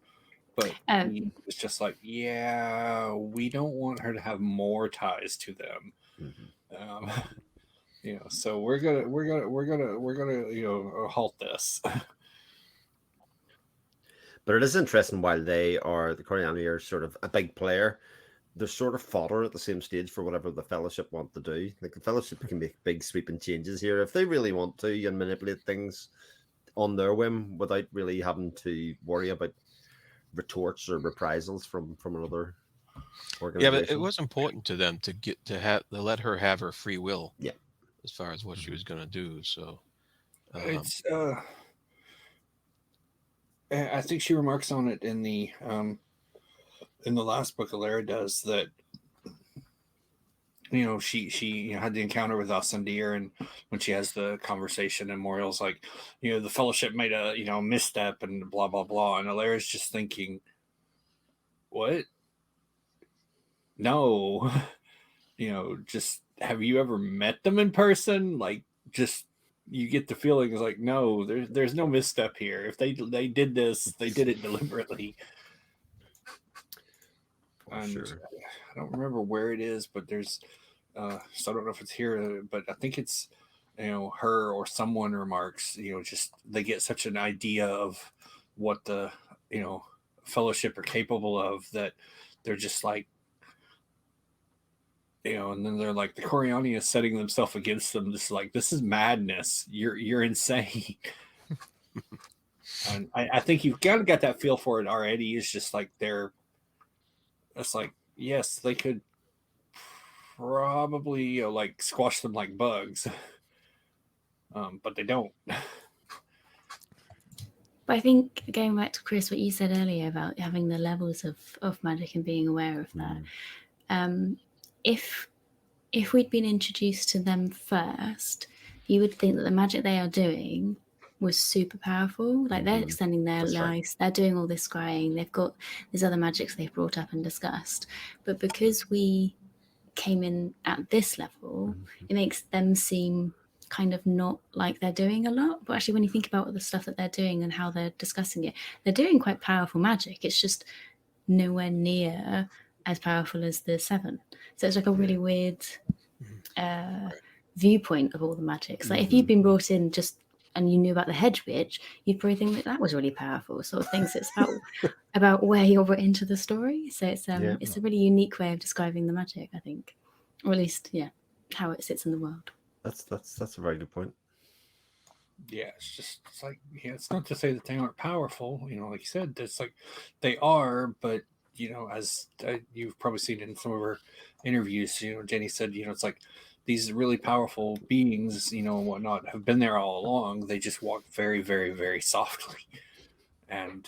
but he was just like, yeah, we don't want her to have more ties to them. So we're gonna halt this. But it is interesting, while the Coriani are sort of a big player, they're sort of fodder at the same stage for whatever the Fellowship want to do. Like, the Fellowship can make big sweeping changes here if they really want to, and manipulate things on their whim without really having to worry about retorts or reprisals from another organization. Yeah, but it was important to them to let her have her free will. Yeah, as far as what she was going to do. So it's I think she remarks on it in the last book. Alara does that. She had the encounter with Asandir, and when she has the conversation, and Moriel's like, the Fellowship made a misstep and blah blah blah, and Alara's just thinking, what? No, just have you ever met them in person? Like, just you get the feeling is like, no, there's no misstep here. If they did this, they did it deliberately. And sure. I don't remember where it is, but there's so I don't know if it's here, but I think it's her or someone remarks, just they get such an idea of what the Fellowship are capable of that they're just like, and then they're like, the Coriani is setting themselves against them. Just like, this is madness. You're insane. And I think you've kind of got that feel for it already. It's just like it's like, yes, they could probably like squash them like bugs, but they don't. But I think, going back to Chris, what you said earlier about having the levels of magic and being aware of that, if we'd been introduced to them first, you would think that the magic they are doing was super powerful. Like, they're extending their lives, they're doing all this scrying, they've got these other magics they've brought up and discussed. But because we came in at this level, it makes them seem kind of not like they're doing a lot. But actually, when you think about the stuff that they're doing and how they're discussing it, they're doing quite powerful magic. It's just nowhere near as powerful as the Seven. So it's like a really weird viewpoint of all the magics. Like, if you'd been brought in just and you knew about the hedge witch, you'd probably think that was really powerful sort of things. It's about where you're brought into the story. So it's a really unique way of describing the magic, I think, or at least how it sits in the world. That's a very good point. Yeah, it's like, it's not to say that they aren't powerful. Like you said, it's like they are, but as you've probably seen in some of her interviews, Jenny said, it's like these really powerful beings, and whatnot, have been there all along. They just walk very, very, very softly. And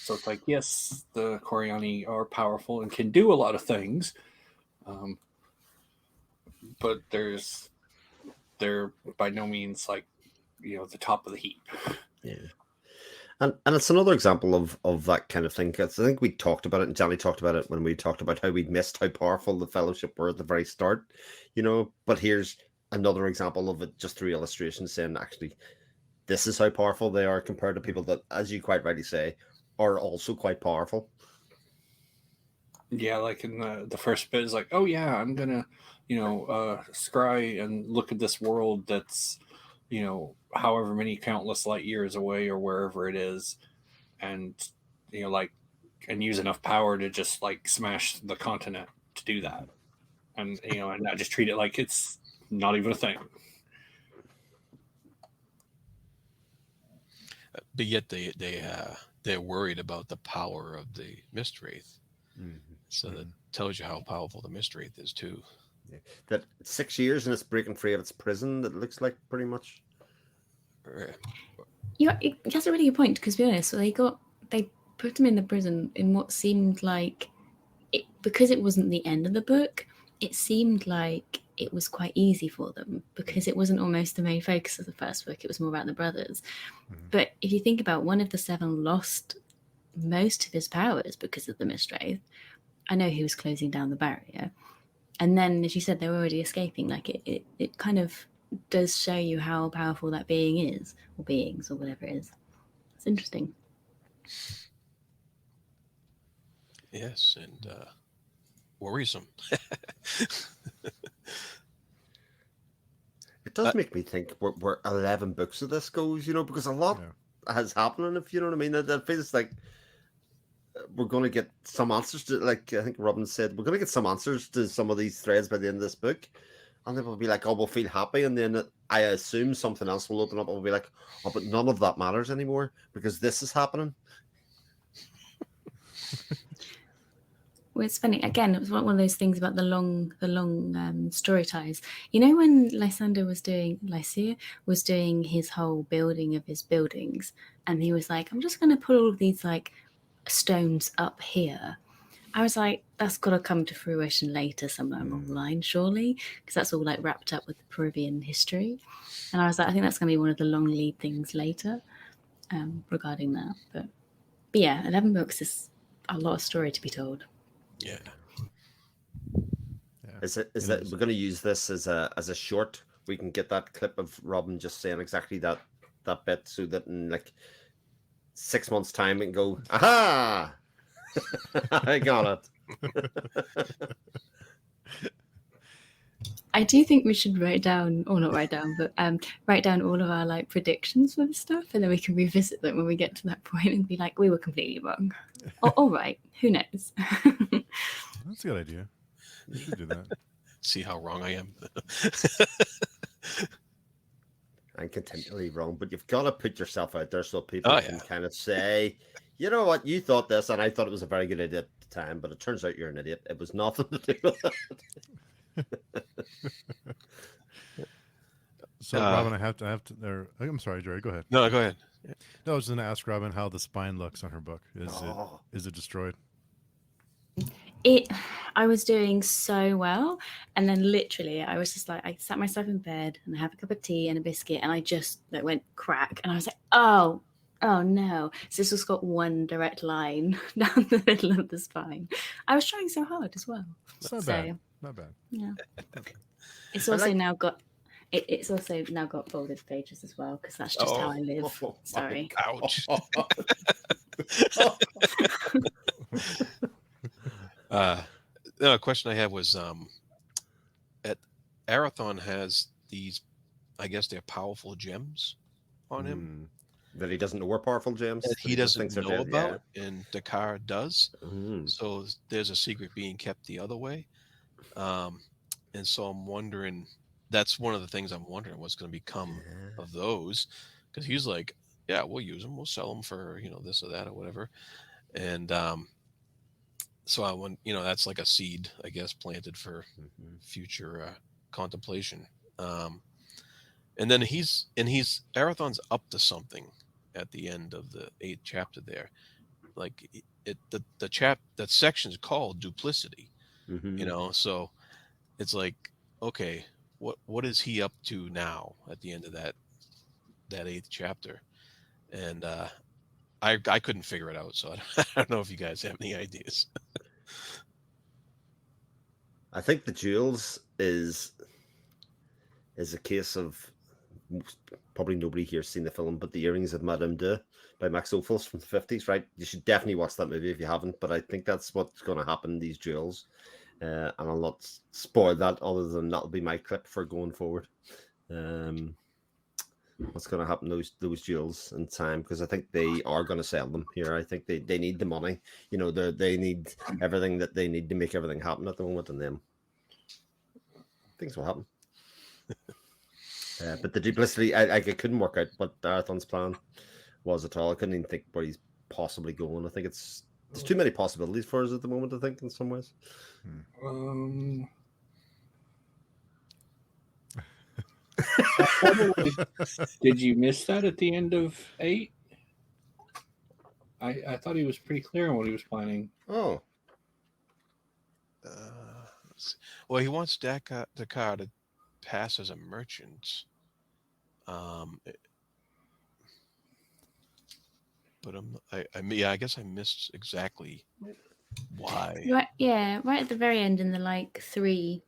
so it's like, yes, the Coriani are powerful and can do a lot of things, but they're by no means like, the top of the heap. Yeah. And it's another example of that kind of thing. 'Cause I think we talked about it, and Johnny talked about it when we talked about how we'd missed how powerful the Fellowship were at the very start, But here's another example of it, just through illustration, saying actually, this is how powerful they are compared to people that, as you quite rightly say, are also quite powerful. Yeah, like in the first bit is like, oh yeah, I'm gonna, scry and look at this world that's, however many countless light years away or wherever it is, and and use enough power to just like smash the continent to do that, and and not just treat it like it's not even a thing. But yet they're worried about the power of the Mist Wraith. So that tells you how powerful the Mist Wraith is too. Yeah. That 6 years and it's breaking free of its prison, that looks like, pretty much. That's a really good point, because, to be honest, they put him in the prison in what seemed like, because it wasn't the end of the book, it seemed like it was quite easy for them because it wasn't almost the main focus of the first book. It was more about the brothers. Mhm. But if you think about, one of the seven lost most of his powers because of the Mistwraith. I know he was closing down the barrier. And then, as you said, they were already escaping. Like it kind of does show you how powerful that being is, or beings, or whatever it is. It's interesting. Yes, and worrisome. It does make me think where 11 books of this goes, you know, because a lot has happened, if you know what I mean. It feels like we're going to get some answers to, like I think Robin said, we're going to get some answers to some of these threads by the end of this book. And then we'll be like, oh, we'll feel happy. And then I assume something else will open up and we'll be like, oh, but none of that matters anymore because this is happening. Well, it's funny. Again, it was one of those things about the long story ties. You know, when Lysander was doing his whole building of his buildings, and he was like, "I'm just going to put all of these like stones up here." I was like, "That's got to come to fruition later, somewhere along the line, surely," because that's all like wrapped up with the Peruvian history. And I was like, I think that's going to be one of the long lead things later, regarding that. But yeah, 11 books is a lot of story to be told. Yeah. Is that we're going to use this as a short? We can get that clip of Robin just saying exactly that bit, so that in like 6 months' time we can go, aha! I got it. I do think we should write down, or not write down, but write down all of our like predictions for the stuff, and then we can revisit them when we get to that point and be like, we were completely wrong. All right, who knows? That's a good idea. We should do that. See how wrong I am. I'm continually wrong, but you've got to put yourself out there so people can kind of say, you know what, you thought this, and I thought it was a very good idea at the time, but it turns out you're an idiot. It was nothing to do with that. So, Robin, I have to. I'm sorry, Jerry. Go ahead. No, go ahead. No, I was going to ask Robin how the spine looks on her book. Is it destroyed? I was doing so well, and then literally I was just like, I sat myself in bed and I have a cup of tea and a biscuit, and I just like went crack, and I was like, oh no. So this has got one direct line down the middle of the spine. I was trying so hard as well. Not bad. Not bad. Yeah. It's also now got folded pages as well, because that's just how I live. Sorry. Ouch. No, a question I had was, Arathon has these, I guess they're powerful gems on him. That he doesn't know were powerful gems. That he doesn't know about, and Dakar does. So there's a secret being kept the other way. And so I'm wondering, that's one of the things I'm wondering, what's going to become of those. Because he's like, yeah, we'll use them. We'll sell them for, this or that or whatever. And so I want, that's like a seed, I guess, planted for future contemplation. And then Arathon's up to something at the end of the 8th chapter there. Like that section is called duplicity, so it's like, okay, what is he up to now at the end of that 8th chapter? And I couldn't figure it out, so I don't know if you guys have any ideas. I think the jewels is a case of, probably nobody here's seen the film, but The Earrings of Madame de by Max Ophuls from the 50s, right? You should definitely watch that movie if you haven't, but I think that's what's going to happen in these jewels. And I'll not spoil that, other than that'll be my clip for going forward. What's going to happen those jewels in time, because I think they are going to sell them here. I think they need the money. They need everything that they need to make everything happen at the moment, and then things will happen. But the duplicity, I couldn't work out what Arathon's plan was at all. I couldn't even think where he's possibly going. I think there's too many possibilities for us at the moment, I think, in some ways. Did you miss that at the end of 8? I thought he was pretty clear on what he was planning. Oh. Well, he wants Dakar to pass as a merchant. But I guess I missed exactly why. Right, yeah, right at the very end in the like 3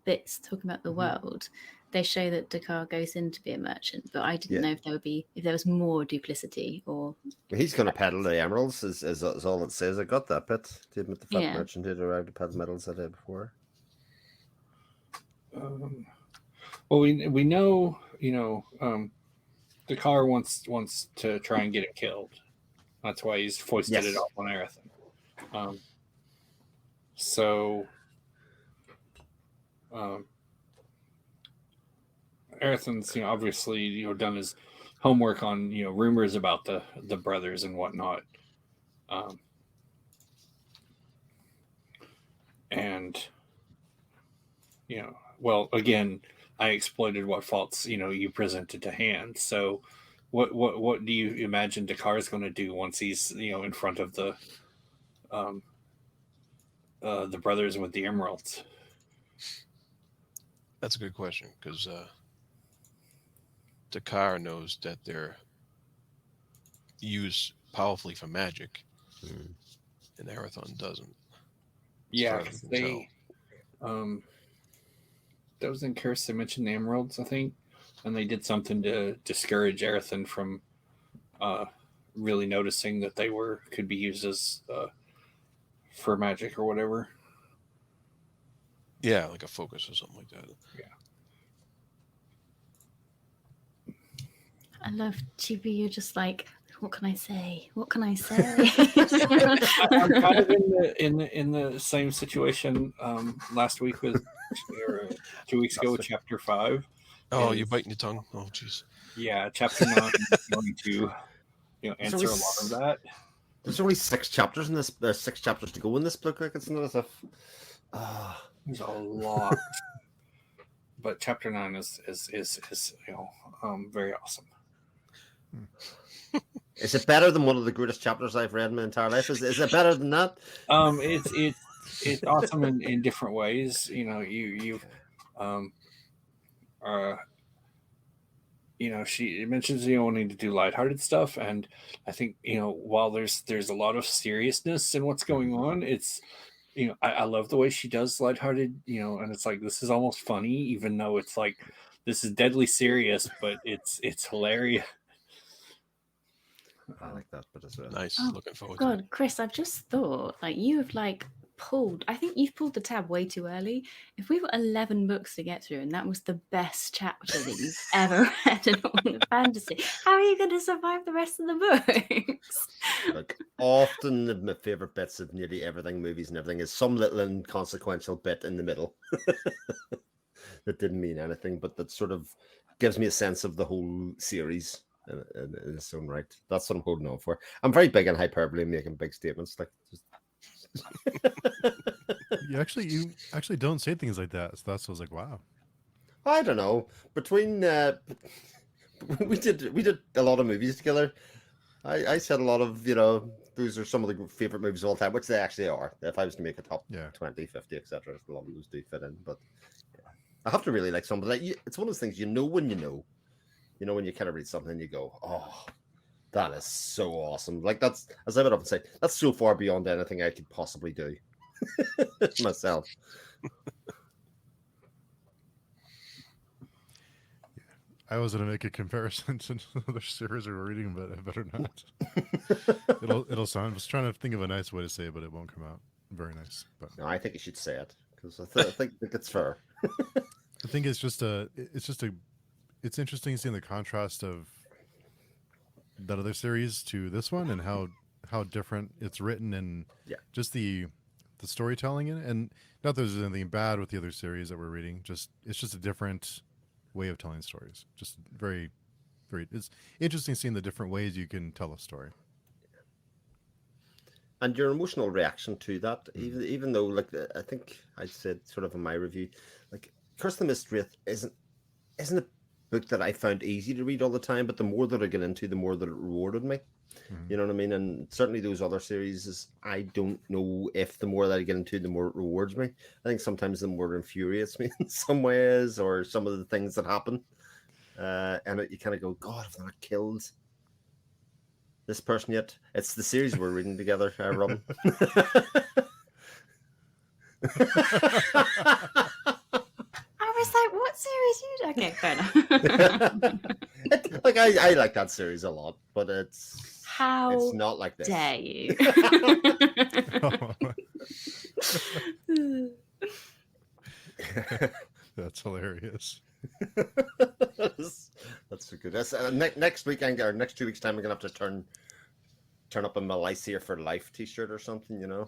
bits talking about the world, they show that Dakar goes in to be a merchant, but I didn't know if there was more duplicity or He's going to peddle the emeralds, is all it says. I got that bit. To admit the fat Yeah. merchant had arrived to peddle metals the day before. Well, we know, Dakar wants to try and get it killed. That's why he's foisted it off on Erethan. So Erethan's, obviously, done his homework on, rumors about the brothers and whatnot. And, well, again, I exploited what faults, you presented to hand. So what do you imagine Dakar is going to do once he's, in front of the brothers with the emeralds? That's a good question, because Dakar knows that they're used powerfully for magic, and Arathon doesn't. Yeah, because that was in Curse. They mentioned the emeralds, I think, and they did something to discourage Erethan from really noticing that they could be used as for magic or whatever. Yeah, like a focus or something like that. Yeah. I love Chibi. You're just like, what can I say? What can I say? I'm kind of in the same situation last week with, or 2 weeks ago with Chapter 5. Oh, you're biting your tongue. Oh, jeez. Yeah, Chapter 9 is going to answer a lot of that. There's only 6 chapters in this. There's 6 chapters to go in this book. Like, it's not as if. There's a lot, but Chapter 9 is very awesome. Is it better than one of the greatest chapters I've read in my entire life? Is it better than that? It's awesome in different ways. She mentions wanting to do lighthearted stuff, and I think while there's a lot of seriousness in what's going on, it's I love the way she does lighthearted, and it's like, this is almost funny, even though it's like, this is deadly serious, but it's hilarious. I like that, but it's nice. Looking forward to it. God, Chris, I've just thought, like, you have I think you've pulled the tab way too early. If we've got 11 books to get through and that was the best chapter that you've ever read in all of fantasy, how are you going to survive the rest of the books? Like, often my favorite bits of nearly everything, movies and everything, is some little inconsequential bit in the middle that didn't mean anything, but that sort of gives me a sense of the whole series in its own right. That's what I'm holding on for. I'm very big on hyperbole and making big statements. Like, just... you actually don't say things like that. So that's, I was like, wow. I don't know. Between we did a lot of movies together. I said a lot of, those are some of the favorite movies of all time, which they actually are. If I was to make a top 20, 50, etc., a lot of those do fit in. But I have to really like something. Like, it's one of those things when you know. When you kind of read something and you go, oh, that is so awesome. Like, that's, as I would often say, that's so far beyond anything I could possibly do myself. I was going to make a comparison to another series we were reading, but I better not. It'll sound, I was trying to think of a nice way to say it, but it won't come out very nice. But no, I think you should say it, because I think it's fair. I think it's interesting seeing the contrast of that other series to this one, and how different it's written, and just the storytelling in it. And not that there's anything bad with the other series that we're reading, it's just a different way of telling stories. Just very, very, it's interesting seeing the different ways you can tell a story. And your emotional reaction to that, even though, like, I think I said sort of in my review, like, Curse the Mistwraith isn't a book that I found easy to read all the time, but the more that I get into, the more that it rewarded me. You know what I mean? And certainly those other series, is, I don't know if the more that I get into, the more it rewards me. I think sometimes the more it infuriates me in some ways, or some of the things that happen. And you kind of go, God, I've not killed this person yet. It's the series we're reading together, Robin. I was like, what series you? Okay, fair enough. Like I like that series a lot, but it's How not like this. dare you? That's hilarious. That's so good. That's next week or next 2 weeks time. I'm gonna have to turn up a Malaysia for Life T-shirt or something. You know,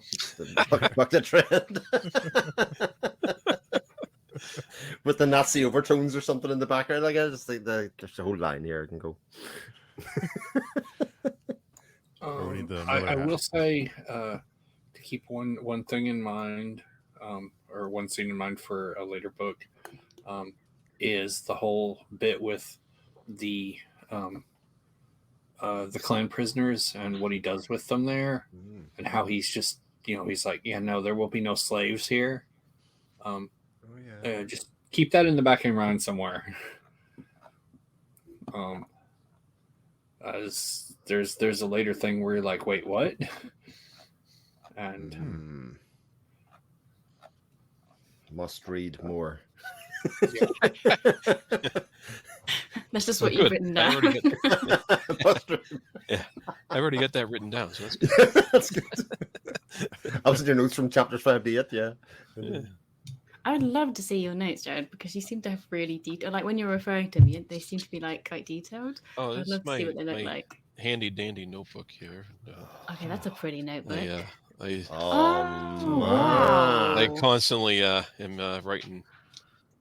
buck the trend. With the Nazi overtones or something in the background. Like, I just think there's a whole line here I can go. Or we need the I Miller will hat. say to keep one thing in mind, or one scene in mind for a later book, is the whole bit with the clan prisoners and what he does with them there, and how he's just, he's like, yeah, no, there will be no slaves here. Oh yeah. Just keep that in the back of your mind somewhere. As there's a later thing where you're like, wait, what? And Must read more. That's just Oh, what you've good. written I down. already got, Must read. I already got that written down. So that's good. That's good. I was in your notes from chapters 5 to 8. Yeah. I would love to see your notes, Jared, because you seem to have really detailed. Like when you're referring to them, they seem to be like quite detailed. Oh, I'd that's love to see what they look my like. handy dandy notebook here. Okay, that's a pretty notebook. I wow. constantly am writing.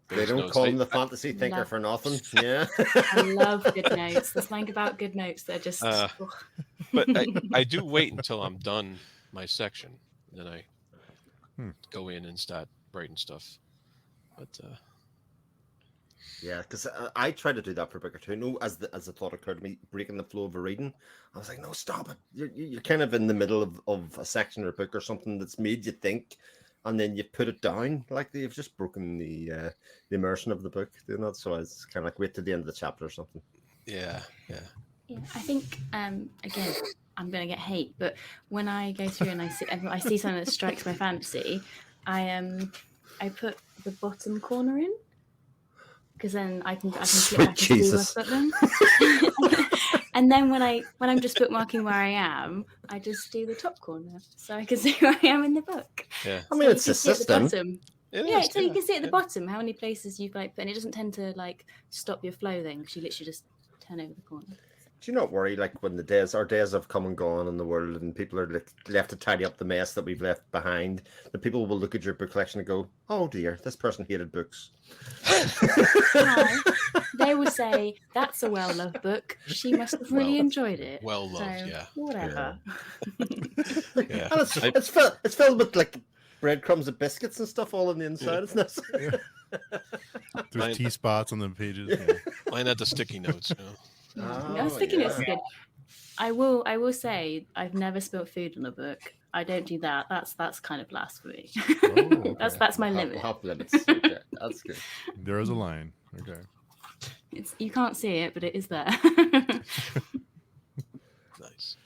They those don't notes. call him the fantasy thinker Love- for nothing. Yeah. I love good notes. There's something about good notes. They're just. But I do wait until I'm done my section, then I go in and start writing stuff. But Yeah, because I tried to do that for a book or two. No, as the thought occurred to me, breaking the flow of a reading, I was like, no, stop it. You're kind of in the middle of a section or a book or something that's made you think, and then you put it down. Like, you've just broken the immersion of the book, doing that. So it's kind of like wait to the end of the chapter or something. Yeah, I think again, I'm gonna get hate, but when I go through and I see something that strikes my fancy, I put the bottom corner in, because then I can click back and see where I've put them. And then when I'm just bookmarking where I am, I just do the top corner so I can see where I am in the book. yeah, I mean, it's a system. So you can see at the bottom how many places you've put, and it doesn't tend to stop your flow then, because you literally just turn over the corner. Do you not worry, like, when our days have come and gone in the world, and people are left to tidy up the mess that we've left behind, that people will look at your book collection and go, "Oh dear, this person hated books." No, they will say, "That's a well-loved book. She must have really enjoyed it." Well loved, So, yeah. Whatever. Yeah. And it's filled with like breadcrumbs and biscuits and stuff all on the inside. Isn't it? There's T spots on the pages. Yeah. Mine had the sticky notes. I was thinking it's good. I will say I've never spilt food on a book. I don't do that. That's kind of blasphemy. Okay. That's my limit. We'll have limits. Okay, that's good. There is a line. Okay. You can't see it, but it is there. Nice.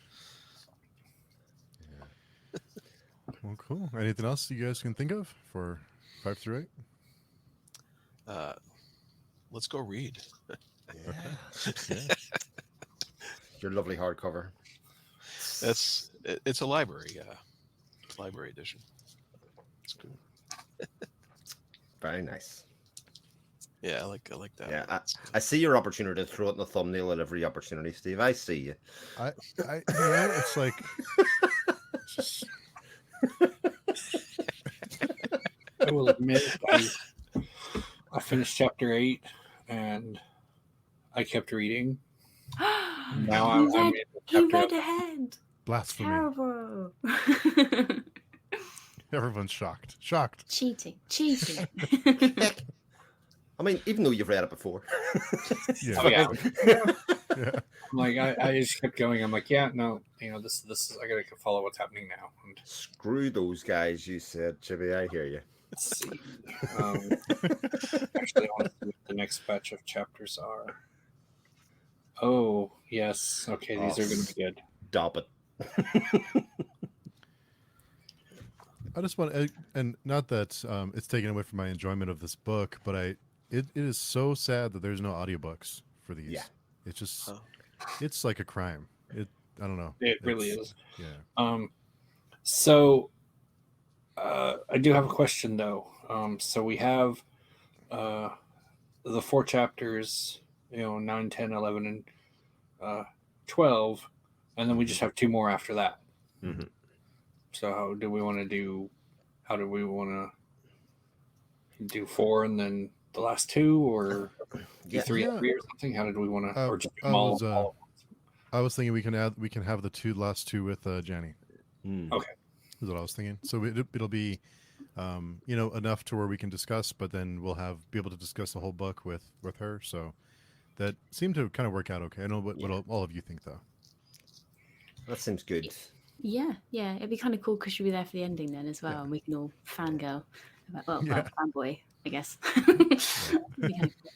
Well, cool. Anything else you guys can think of for 5 through 8? Let's go read. Yeah. Your lovely hardcover. It's a library, library edition. It's cool. Very nice. Yeah, I like that. Yeah, I see your opportunity to throw it in the thumbnail at every opportunity, Steve. I see you. It's like it's just, I will admit, I finished chapter 8 and I kept reading. Now I'm in He read chapter. ahead. blasphemy. Terrible. Everyone's shocked. Cheating. Cheating. I mean, even though you've read it before. Yeah. Oh, yeah. Yeah. I'm like, I just kept going. I'm like, yeah, no, this is, I gotta follow what's happening now. And Screw those guys, you said, Chibi. I hear you. let's see. Actually, I want to see what the next batch of chapters are. Oh, yes. Okay, these are going to be good. Stop it. I just want, and not that it's taken away from my enjoyment of this book, but it is so sad that there's no audiobooks for these. Yeah. It's just, it's like a crime. I don't know. It really is. Yeah. So I do have a question though. So we have the 4 chapters, 9, 10, 11, and 12, and then we just have 2 more after that. Mm-hmm. So how do we want to do 4 and then the last 2, or do 3 and 3 or something? How did we want to, or just do them all? I was thinking we can have the last two with Janny. Okay. Is what I was thinking. So it'll be, enough to where we can discuss, but then we'll be able to discuss the whole book with her. So that seemed to kind of work out okay. I know what all of you think though. That seems good. Yeah, it'd be kind of cool because she'll be there for the ending then as well, and we can all fangirl about, fanboy, I guess.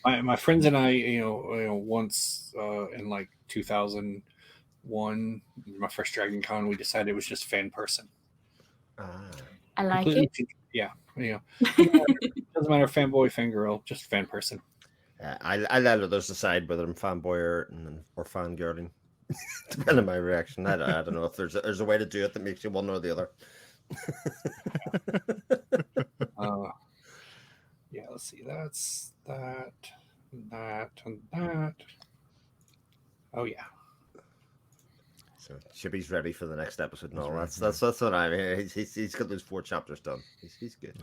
My friends and I, once in like 2001, my first Dragon Con, we decided it was just fan person. I like it. Yeah, doesn't matter, fanboy, fangirl, just fan person. I let others decide whether I'm fanboy or fangirling, depending on my reaction. I don't know if there's a way to do it that makes you one or the other. Yeah, let's see. That's that, and that. Oh yeah. So Chibi's ready for the next episode. No, that's what I mean. He's got those 4 chapters done. He's good.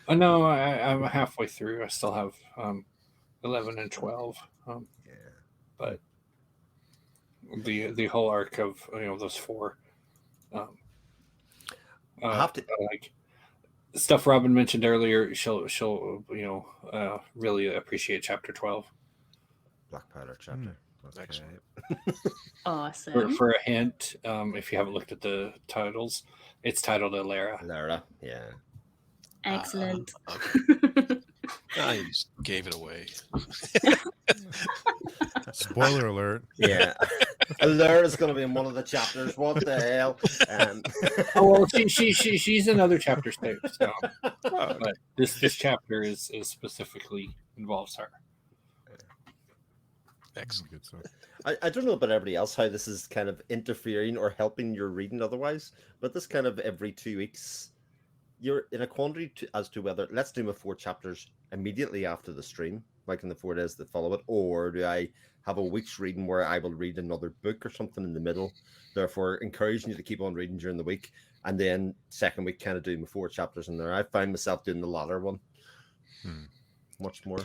Oh no, I'm halfway through. I still have 11 and 12. But the whole arc of those 4. I have to like stuff Robin mentioned earlier. She'll really appreciate chapter 12. Black Powder chapter. Excellent. Awesome. For a hint, if you haven't looked at the titles, it's titled Alara. Lara, yeah. Excellent. I just gave it away. Spoiler alert. Yeah. Alara's going to be in one of the chapters. What the hell? Oh, well, she's in other chapters too. So, but this chapter is specifically involves her. Excellent. Good stuff. I don't know about everybody else how this is kind of interfering or helping your reading otherwise, but this kind of every 2 weeks you're in a quandary as to whether let's do my 4 chapters immediately after the stream, like in the 4 days that follow it, or do I have a week's reading where I will read another book or something in the middle, therefore encouraging you to keep on reading during the week, and then second week kind of doing my 4 chapters in there. I find myself doing the latter one much more.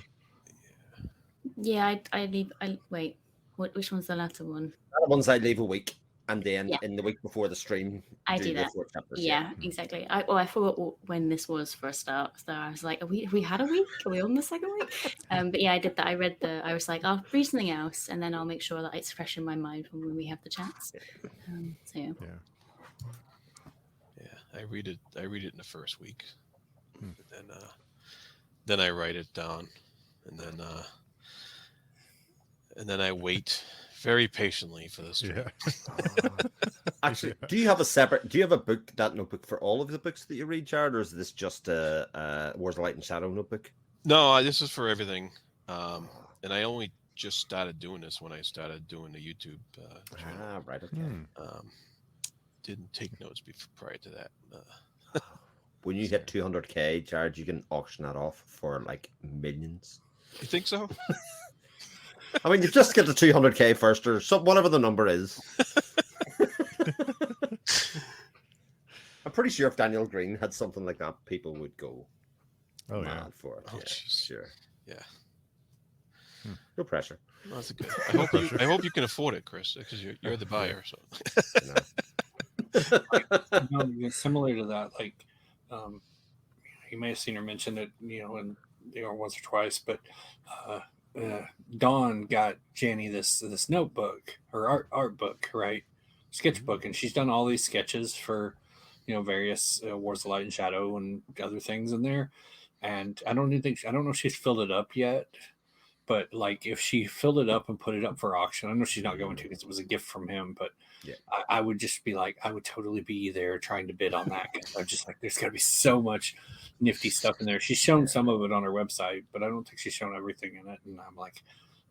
Yeah, I wait. Which one's the latter one? The ones I leave a week, and then in the week before the stream, I do the that. 4 chapters. Yeah, exactly. I forgot when this was for a start, so I was like, have we had a week? Are we on the second week? But yeah, I did that. I was like, I'll read something else, and then I'll make sure that it's fresh in my mind when we have the chats. So yeah. I read it in the first week, and then I write it down, and then I wait very patiently for this. Yeah. Actually, do you have a book, that notebook for all of the books that you read, Jared, or is this just a Wars of Light and Shadow notebook? No, this is for everything. And I only just started doing this when I started doing the YouTube channel. Right, okay. Didn't take notes prior to that. When you hit 200k, Jared, you can auction that off for like millions. You think so? I mean, you just get the 200k first, or whatever the number is. I'm pretty sure if Daniel Green had something like that, people would go mad for it. Yeah, sure. Yeah. No pressure. Well, that's good. I hope you can afford it, Chris, because you're the buyer. So. Similar to that, like you may have seen her mention it, in once or twice, but Dawn got Janny this notebook, her art book, right, sketchbook, and she's done all these sketches for various Wars of Light and Shadow and other things in there. And I don't know if she's filled it up yet, but like if she filled it up and put it up for auction, I know she's not going to because it was a gift from him, but Yeah. I would just be like, I would totally be there trying to bid on that because I'm just like, there's got to be so much nifty stuff in there. She's shown some of it on her website, but I don't think she's shown everything in it. And I'm like,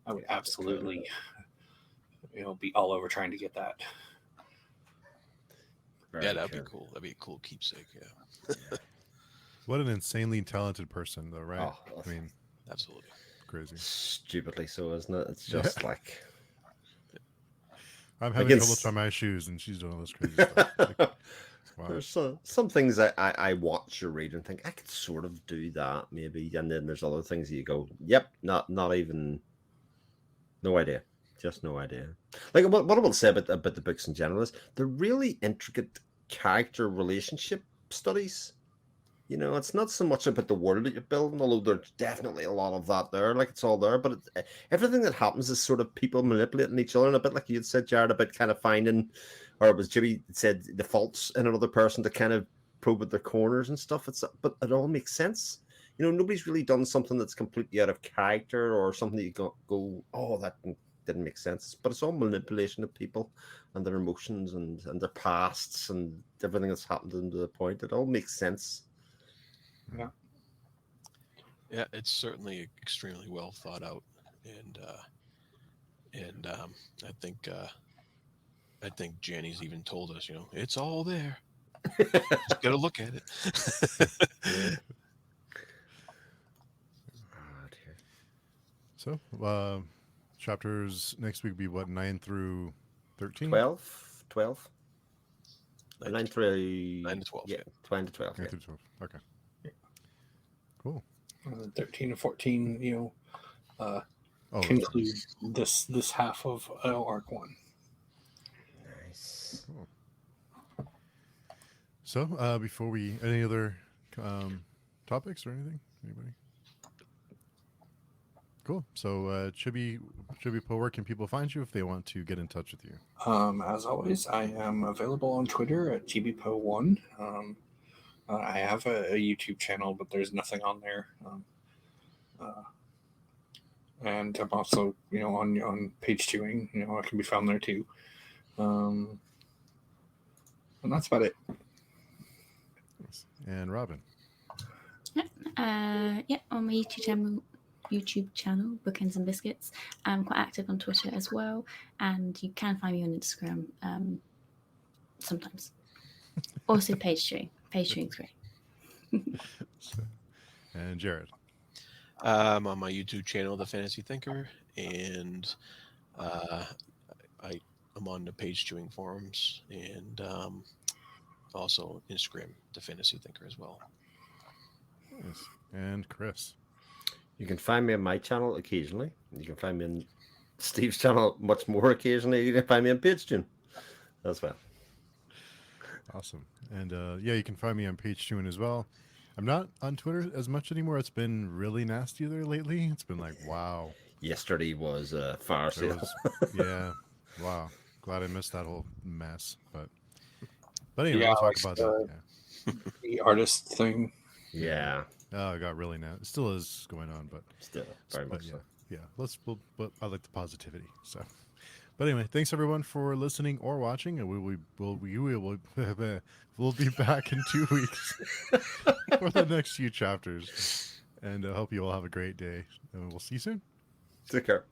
I would absolutely, be all over trying to get that. Yeah, that'd be cool. That'd be a cool keepsake. Yeah. What an insanely talented person, though, right? Oh, I mean, absolutely crazy. Stupidly so, isn't it? It's just like I'm having trouble tying my shoes, and she's doing all this crazy stuff. Like, wow. There's some things I watch or read and think I could sort of do that maybe, and then there's other things that you go, yep, not even, no idea, just no idea. Like what I will say about the books in general is they're really intricate character relationship studies. It's not so much about the world that you're building, although there's definitely a lot of that there. Like it's all there, but everything that happens is sort of people manipulating each other, and a bit like you had said, Jared, about kind of finding, or it was Jimmy said, the faults in another person to kind of probe at their corners and stuff. But it all makes sense. Nobody's really done something that's completely out of character or something that you go, oh, that didn't make sense. But it's all manipulation of people and their emotions and their pasts and everything that's happened to them to the point. It all makes sense. Yeah, it's certainly extremely well thought out, and I think Janny's even told us, it's all there. Just gotta look at it. So, chapters next week will be what, 9 through 13? 12. 9 through 9 to 12. Yeah, 9 to 12. 9 through 12. Okay. Cool. 13 and 14, conclude this half of arc 1. Nice. Cool. So, before we, any other topics or anything? Anybody? Cool. So, Chibi Po, where can people find you if they want to get in touch with you? As always, I am available on Twitter at GBPO1. I have a YouTube channel, but there's nothing on there. And I'm also, on page viewing. I can be found there too. And that's about it. And Robin. On my YouTube channel, Bookends and Biscuits. I'm quite active on Twitter as well, and you can find me on Instagram sometimes. Also, page viewing. Page viewing's great. And Jared. I'm on my YouTube channel, The Fantasy Thinker, and I'm on the page viewing forums, and also Instagram, The Fantasy Thinker as well. Nice. And Chris. You can find me on my channel occasionally. You can find me on Steve's channel much more occasionally. You can find me on PageTune as well. Awesome. And you can find me on PageTune as well. I'm not on Twitter as much anymore. It's been really nasty there lately. It's been like, wow. Yesterday was a fire sale. Yeah. Wow. Glad I missed that whole mess. But anyway, we'll talk about that. Yeah. The artist thing. Yeah. Oh, it got really nasty. It still is going on, but still very much so. Yeah. But I like the positivity. So, but anyway, thanks everyone for listening or watching, and we'll be back in 2 weeks for the next few chapters. And I hope you all have a great day, and we'll see you soon. Take care.